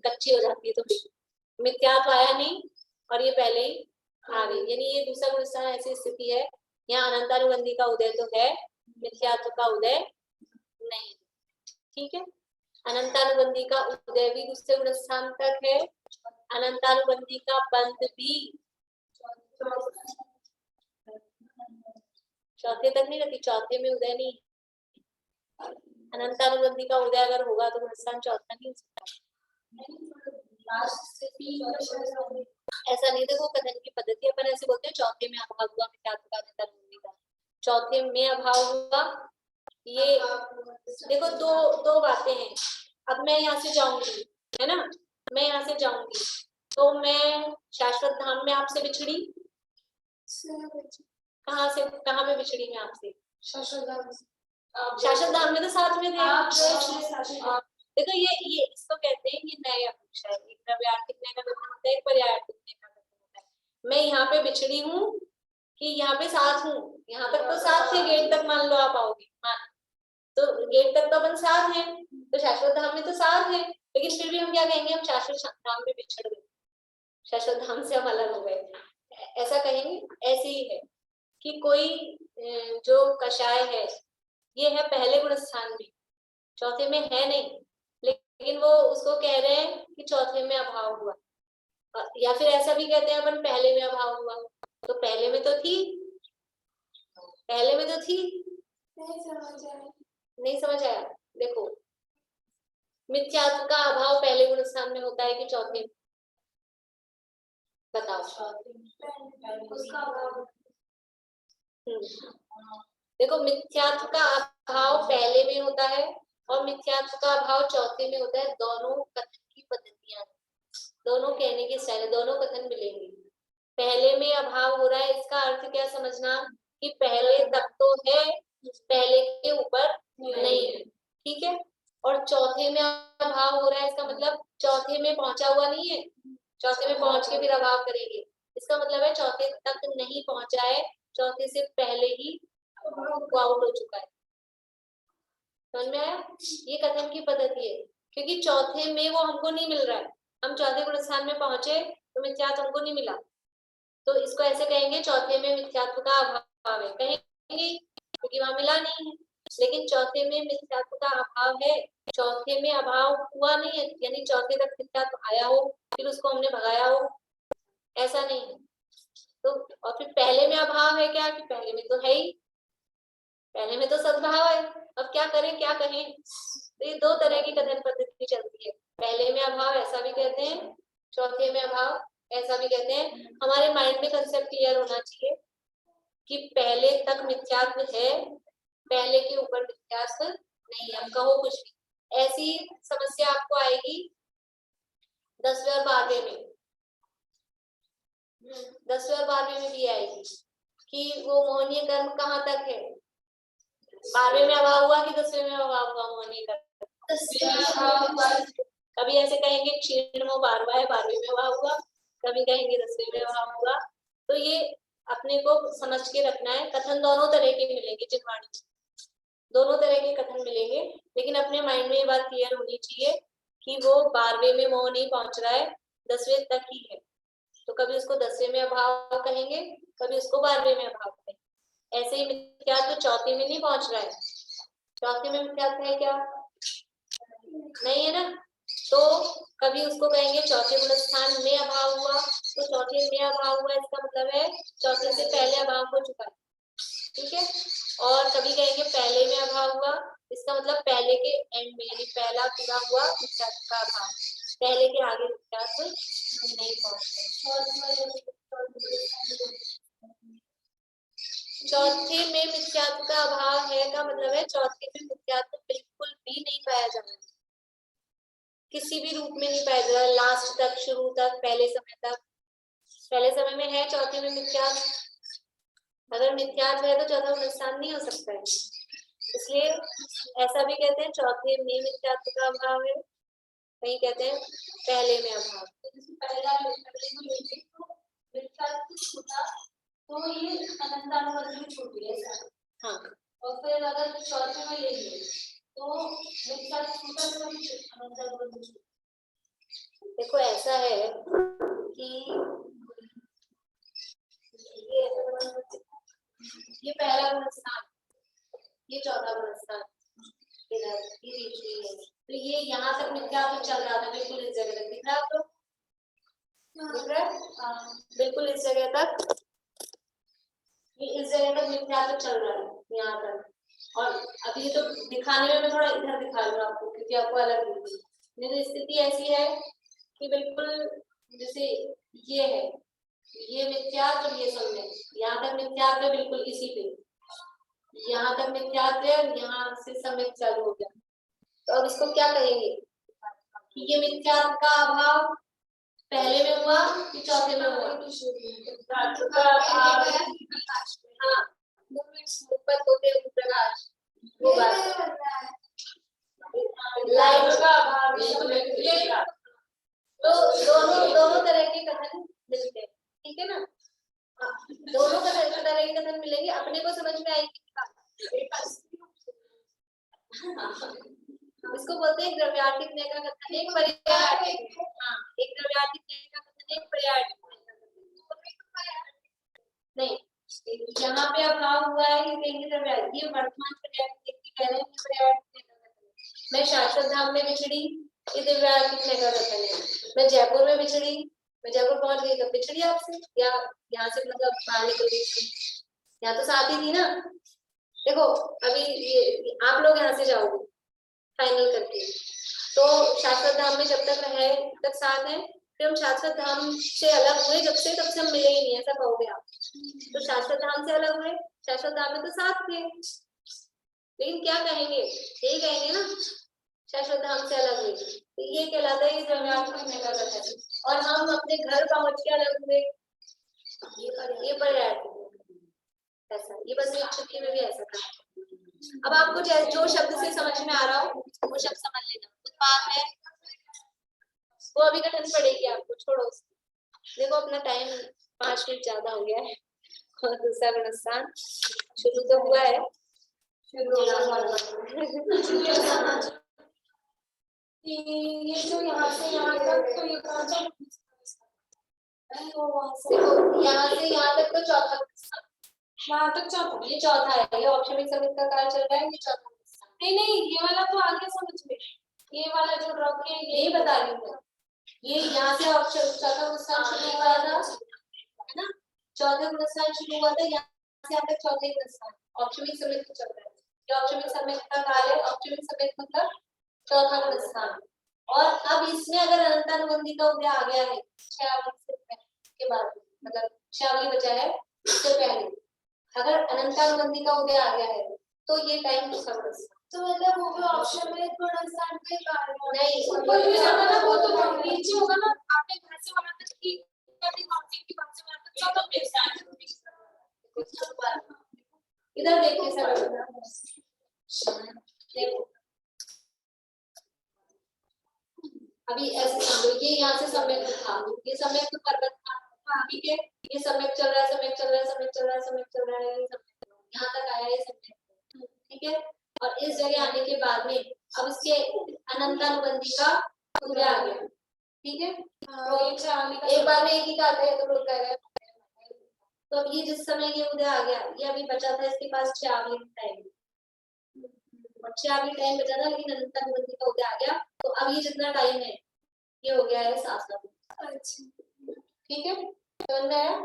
कच्ची हो जाती है, तो मिथ्यात्व आया नहीं और ये पहले ही आ गई, यानी ये दूसरा गुणस्थान ऐसी स्थिति है, यहाँ अनंतानुबंधी का उदय तो है, मिथ्यात्व का उदय नहीं। ठीक है, अनंतानुबंधी का उदय भी दूसरे गुणस्थान तक है, अनंतानुबंधी का बंद भी चौथे तक नहीं रहती, चौथे में उदय नहीं। अनंतानुबंधी का उदय अगर होगा तो गुणस्थान चौथा नहीं हो सकता। ऐसा नहीं, देखो कथन की पद्धति अपन ऐसे बोलते हैं चौथे में अभाव हुआ मिथ्यात्व का, अनंतानुबंधी का चौथे में अभाव हुआ। ये देखो दो बातें हैं। अब मैं यहाँ से जाऊंगी, है ना, मैं यहाँ से जाऊंगी तो मैं शाश्वत धाम में आपसे बिछड़ी, कहाँ से कहाँ पे बिछड़ी मैं आपसे? शाश्वत धाम में तो साथ में थे। देखो ये इसको कहते हैं, ये नया अपेक्षा है, एक द्रव्यार्थिक नय का कथन होता है, एक पर्यायार्थिक नय का कथन होता है। मैं यहाँ पे बिछड़ी हूँ कि यहाँ पे साथ हूँ, यहाँ तक तो साथ थे, गेट तक मान लो आप आओगे, मान तो गेट तक तो अपन साथ हैं, तो शाश्वत धाम में तो साथ है, लेकिन फिर भी हम क्या कहेंगे, हम शाश्वत धाम में बिछड़ गए, शाश्वत धाम से हम अलग हो गए, ऐसा कहेंगे। ऐसे ही है कि कोई जो कषाय है ये है पहले गुणस्थान में, चौथे में है नहीं, लेकिन वो उसको कह रहे हैं कि चौथे में अभाव हुआ, या फिर ऐसा भी कहते हैं अपन पहले में अभाव हुआ, तो पहले में तो थी, पहले में तो थी। नहीं समझ आया? देखो मिथ्यात्व का अभाव पहले गुणस्थान में होता है कि चौथे में? बताओ। देखो मिथ्यात्व का अभाव पहले में होता है और मिथ्यात्व का अभाव चौथे में होता है, दोनों कथन की पद्धतियां, दोनों कहने की स्टाइल, दोनों कथन मिलेंगे। पहले में अभाव हो रहा है, इसका अर्थ क्या समझना कि पहले तक तो है, पहले के ऊपर नहीं है, ठीक है। और चौथे में अभाव हो रहा है, इसका मतलब चौथे में पहुंचा हुआ नहीं है, चौथे में पहुंच के फिर अभाव करेंगे, इसका मतलब है चौथे तक नहीं पहुंचा है, चौथे से पहले ही वो आउट हो चुका है। समझ में आया? ये कथन की पद्धति है, क्योंकि चौथे में वो हमको नहीं मिल रहा है, हम चौथे गुणस्थान में पहुंचे तो मिथ्यात्व हमको नहीं मिला, तो इसको ऐसे कहेंगे चौथे में मिथ्यात्व का अभाव है, कहेंगे क्योंकि वहां मिला नहीं है। लेकिन चौथे में मिथ्यात्व का अभाव है, चौथे में अभाव हुआ नहीं है, यानी चौथे तक मिथ्यात्व आया हो फिर उसको हमने भगाया हो, ऐसा नहीं है। तो और फिर पहले में अभाव है क्या, कि पहले में तो है ही, पहले में तो सद्भाव है, अब क्या करें क्या कहें। तो ये दो तरह की कथन पद्धति चलती है, पहले में अभाव ऐसा भी कहते हैं, चौथे में अभाव ऐसा भी कहते हैं। हमारे माइंड में कंसेप्ट क्लियर होना चाहिए कि पहले तक मिथ्यात्व है, पहले के ऊपर मिथ्यात्व नहीं है। अब कहो कुछ भी, ऐसी समस्या आपको आएगी 10वें और 12वें में, 10वें और 12वें में भी आएगी कि वो मोहनीय कर्म कहाँ तक है, 12वें में अभाव हुआ कि 10वें में अभाव हुआ मोहनीय कर्म। कभी ऐसे कहेंगे क्षीणमो 12वां है, 12वें में अभाव हुआ, कभी कहेंगे 10वें में अभाव हुआ। तो ये अपने को समझ के रखना है। कथन दोनों तरह के मिलेंगे जिनवाणी में, दोनों तरह के कथन मिलेंगे, लेकिन अपने माइंड में ये बात क्लियर होनी चाहिए कि वो 12वें में मोह नहीं पहुंच रहा है, 10वें तक ही है। तो कभी उसको 10वें में अभाव कहेंगे, कभी उसको 12वें में अभाव कहेंगे। ऐसे ही मिथ्यात्व तो चौथे में नहीं पहुंच रहा है, चौथे में मिथ्यात्व है क्या, नहीं है ना। तो कभी उसको कहेंगे चौथे गुण स्थान में अभाव हुआ, तो चौथे में अभाव हुआ इसका मतलब है चौथे से पहले अभाव हो चुका है, ठीक है। और कभी कहेंगे पहले में अभाव हुआ, इसका मतलब पहले के एंड में, यानी पहला पूरा हुआ मिथ्यात्व का अभाव, पहले के आगे मिथ्यात्व नहीं पहुंचते। चौथे में मिथ्यात्व का अभाव है का मतलब है चौथे में मिथ्यात्व बिल्कुल भी नहीं पाया जा रहा, किसी भी रूप में नहीं पाया जा रहा, लास्ट तक, शुरू तक, पहले समय तक। पहले समय में है, चौथे में मिथ्यात्व, अगर मिथ्यात्व है तो चौथा नुकसान नहीं हो सकता है, इसलिए ऐसा भी कहते हैं चौथे में मिथ्यात्व का अभाव है, कहीं कहते हैं पहले में अभाव। पहला मिथ्यात्व छूटा तो ये अनंतानुवर्ती में छूट गया, हाँ, और फिर अगर चौथे में लेंगे तो मिथ्यात्व छूटा तो अनंतानुवर्ती छूट। देखो ऐसा है कि ये पहला गुण स्थान, ये चौथा गुण स्थान, इधर ये देखिए है, तो ये यहाँ तक मिथ्यात्व चल रहा था बिल्कुल इस जगह तक, दिख रहा है आपको, दिख रहा है, बिल्कुल इस जगह तक, ये इस जगह तक मिथ्यात्व चल रहा है यहाँ तक। और अभी तो दिखाने में मैं थोड़ा इधर दिखा लूँ आपको क्योंकि आपको अलग दिखती, नहीं तो स्थिति ऐसी है कि बिल्कुल जैसे ये है, ये मिथ्यात्व, ये सम्यक, यहाँ तक मिथ्यात्व बिल्कुल इसी पे, यहाँ तक मिथ्यात्व है, यहाँ से सम्यक चालू हो गया। तो अब इसको क्या कहेंगे कि ये मिथ्यात्व का अभाव पहले में हुआ कि चौथे में हुआ, हाँ, ऊपर होते प्रकाश, वो बात लाइट का अभाव, तो दोनों तरह के कथन मिलते हैं, ठीक है ना। दोनों तरह के कथन मिलेंगे, अपने को समझ में आएगी। इसको बोलते हैं द्रव्यार्थिक न्याय का कथन, एक पर्यायार्थिक, हाँ, एक द्रव्यार्थिक न्याय का कथन, एक पर्यायार्थिक नहीं। यहाँ पे अभाव हुआ है, ये कहेंगे द्रव्यार्थिक, ये वर्तमान पर्यायार्थिक कह रहे हैं कि पर्यायार्थिक न्याय का कथन। मैं शाश्वत धाम में बिछड़ी, ये द्रव्यार्थिक न्याय का कथन है। मैं जयपुर में बिछड़ी, मैं जयपुर पहुंच गई तो बिछड़ी आपसे, या यहाँ से मतलब बाहर निकल गई, यहाँ तो साथ ही थी ना। देखो अभी ये आप लोग यहाँ से जाओगे फाइनल करके, तो शाश्वत धाम में जब तक रहे तब तक साथ है, फिर हम शाश्वत धाम से अलग हुए जब से, तब से हम मिले ही नहीं, ऐसा कहोगे आप। तो शाश्वत धाम से अलग हुए, शाश्वत धाम में तो साथ थे, लेकिन क्या कहेंगे, यही कहेंगे ना, शाश्वत धाम से अलग हुए, तो ये कहलाता है द्रव्यार्थिक न्याय का कथन। और हम अपने घर पहुंच के अलग हुए, ये पर्यायार्थिक ऐसा, ये बस एक छुट्टी में भी ऐसा कहा। अब आपको जो शब्द से समझ में आ रहा हो वो शब्द समझ लेना। उत्पाद है वो अभी कठिन पड़ेगी आपको, छोड़ो। देखो अपना टाइम 5 मिनट ज्यादा हो गया है, और दूसरा गुणस्थान शुरू तो हुआ है, ये जो यहाँ से यहाँ तक, तो ये कौन सा, देखो यहाँ से यहाँ तक तो चौथा गुणस्थान, वहाँ तक चौथा, ये चौथा है, ये औपचारिक समिति का काल चल रहा है, ये चौथा गुणस्थान। नहीं ये वाला तो आगे समझ में, ये वाला जो ड्रॉप किया यही बता रही हूँ, ये यहाँ से चौथा गुणस्थान शुरू हुआ था, है ना, चौथा गुणस्थान शुरू हुआ था, यहाँ से यहाँ तक चौथे गुणस्थान औपचारिक समिति चल रहा है। ये औपचारिक समिति का काल है, औपचारिक समिति मतलब चौथा गुणस्थान। और अब इसमें अगर अनंतानुबंधी का उदय आ गया है 6 अवधि के बाद, मतलब 6 अवधि बचा है उससे पहले, अगर अनंतानुबंधी का उदय आ गया है तो ये टाइम दूसरा गुणस्थान। तो मतलब वो भी ऑप्शन में थोड़ा सा के कारण नहीं ऊपर भी जाता ना वो तो नीचे होगा ना, आपने घर से बना था कि अपनी कॉन्फिग की बात से बना था चलो इधर देखिए सर, देखो अभी ऐसे समझो, ये यहाँ से सम्यक था, ये सम्यक तो पर्वत था, ठीक है, ये सम्यक चल रहा है, सम्यक चल रहा है, सम्यक चल रहा है, सम्यक चल रहा है, ये सम्यक यहाँ तक आया, ये सम्यक, ठीक है। और इस जगह आने के बाद में अब इसके अनंतानुबंधी का उदय आ गया, ठीक है। तो एक बार में एक ही का आता है तो रुक गया। तो अब ये जिस समय ये उदय आ गया, ये अभी बचा था इसके पास 6 अवधि टाइम, और 6 अवधि टाइम बचा था, लेकिन अनंतानुबंधी का उदय आ गया, तो अब ये जितना टाइम है ये हो गया है 7 अवधि, ठीक है, समझ में आया।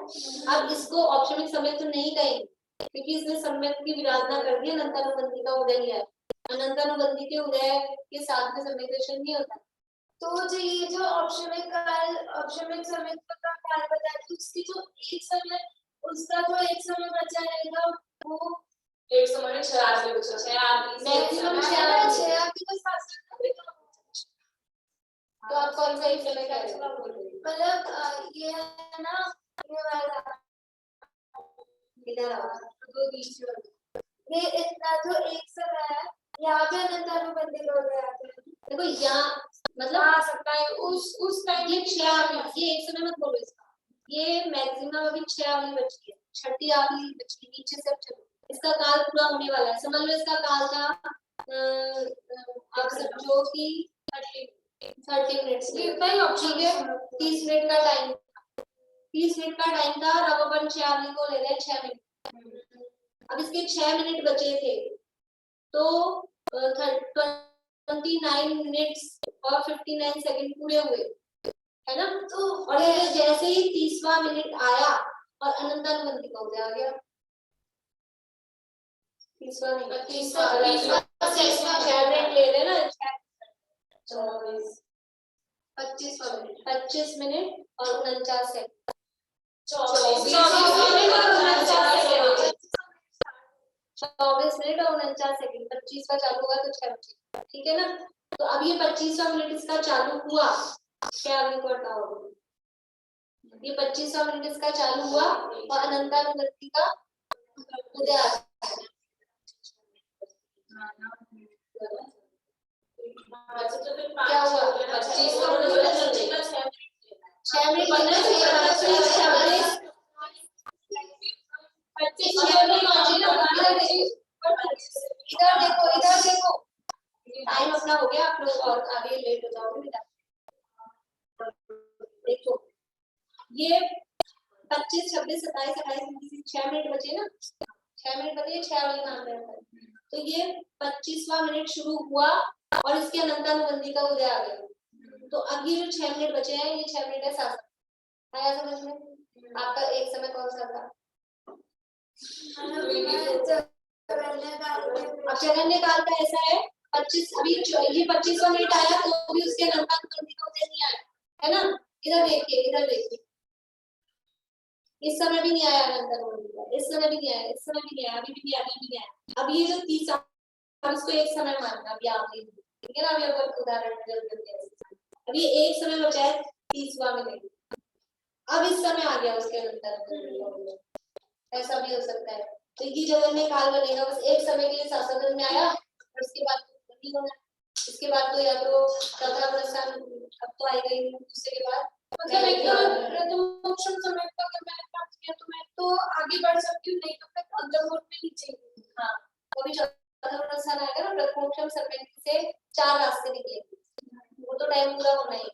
अब इसको औपचारिक समय तो नहीं कहेंगे, क्योंकि इसने सम्यक की विराधना कर दी, अनंतानुबंधी का उदय नहीं आया, अनंतानुबंधी के उदय के साथ में सम्यक्तेशन नहीं होता। तो जो ये जो ऑप्शन में काल, ऑप्शन में समय का काल बताया, तो उसकी जो एक समय, उसका जो एक समय बचा रहेगा वो एक समय में 6 आदमी बचा, 6 आदमी मैक्सिमम 6 आदमी का शासन तो आप कौन सा एक समय कह रहे हो? मतलब ये है ना, ये वाला इधर आओ, दो बीच वाला, ये इतना जो एक समय है, यहाँ पे अनंतानुबंधी हो गया है। देखो यहाँ मतलब आ सकता है उस टाइम ये 6 अवधि, ये एक समय मत बोलो इसका, ये मैक्सिमम अभी 6 अवधि बची है, 6ठी अवधि बची है, नीचे से अब चलो, इसका काल पूरा होने वाला है, समझ लो इसका काल था आप समझो कि 30 मिनट्स, कितना ही ऑप्शन ठीक है, 30 मिनट का टाइम, 30 मिनट का टाइम था, और अब अपन 6 अवधि को ले रहे हैं 6 मिनट, अब इसके 6 मिनट बचे थे, तो 29 मिनट्स और 59 सेकंड पूरे हुए, है ना। तो और ये जैसे ही 30वां मिनट आया और अनंतानुबंधी का उदय आ गया, 30वां मिनट 6 मिनट ले रहे ना, 25 मिनट और 49 सेकंड, 24 मिनट और 49 सेकंड, 25 का चालू होगा तो 6 बचे, ठीक है ना। तो अब ये 25वां मिनट इसका चालू हुआ, क्या अभी को हटाओ, ये 25वां मिनट इसका चालू हुआ और अनंतानुबंधी का उदय आ गया, क्या हुआ 6 मिनट लेना चाहिए, इधर देखो टाइम अपना हो गया, आप लोग और आगे लेट हो जाओगे बेटा। देखो ये 25, 26, 27, 28, 6 मिनट बचे ना, 6 मिनट बचे, 6 वाले नाम रहता है, तो ये 25वां मिनट शुरू हुआ और इसके अनंतानुबंधी का उदय आ गया, तो अब ये जो 6 मिनट बचे हैं, ये 6 मिनट है 7, आया समझ में। आपका एक समय कौन सा था? अब जगन्य काल का ऐसा है, 25 अभी ये 25वां मिनट आया तो भी उसके अनंतानुबंधी का उदय नहीं आया, है ना। इधर देखिए, इधर देखिए, इस समय भी नहीं आया अनंतानुबंधी का, इस समय भी नहीं आया, इस समय भी नहीं आया, अभी भी नहीं आया, अभी भी नहीं आया। अब ये जो 30 हम इसको एक समय मानना, अभी आप ठीक है ना, अभी अपन उदाहरण जल्दी अभी एक समय बचा है 30वां मिनट, अब इस समय आ गया उसके अनंतानुबंधी, ऐसा भी हो सकता है। तो ये जगन्य काल बनेगा, बस एक समय के लिए शासन में आया और उसके बाद नहीं होना, इसके बाद तो या तो तथा प्रस्थान अब तो आएगा ही, दूसरे के बाद मतलब एकदम प्रथमोक्षम समय का अगर मैंने प्राप्त किया तो मैं तो आगे बढ़ सकती हूँ, नहीं तो फिर अंतर्मुख में नीचे। हाँ, कभी तथा प्रस्थान आएगा ना, प्रथमोक्षम समय से 4 रास्ते निकलेंगे, वो तो टाइम पूरा होना ही,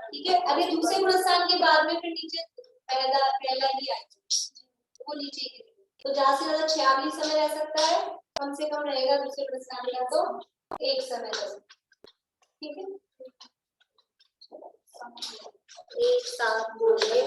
ठीक है। अभी दूसरे प्रस्थान के बाद में फिर नीचे पहला ही आएगा, वो नीचे गिरेगा, तो ज्यादा से ज्यादा 46 समय रह सकता है, कम से कम रहेगा दूसरे प्रस्थान का तो एक समय रह सकता है, ठीक है। एक साथ बोलिए।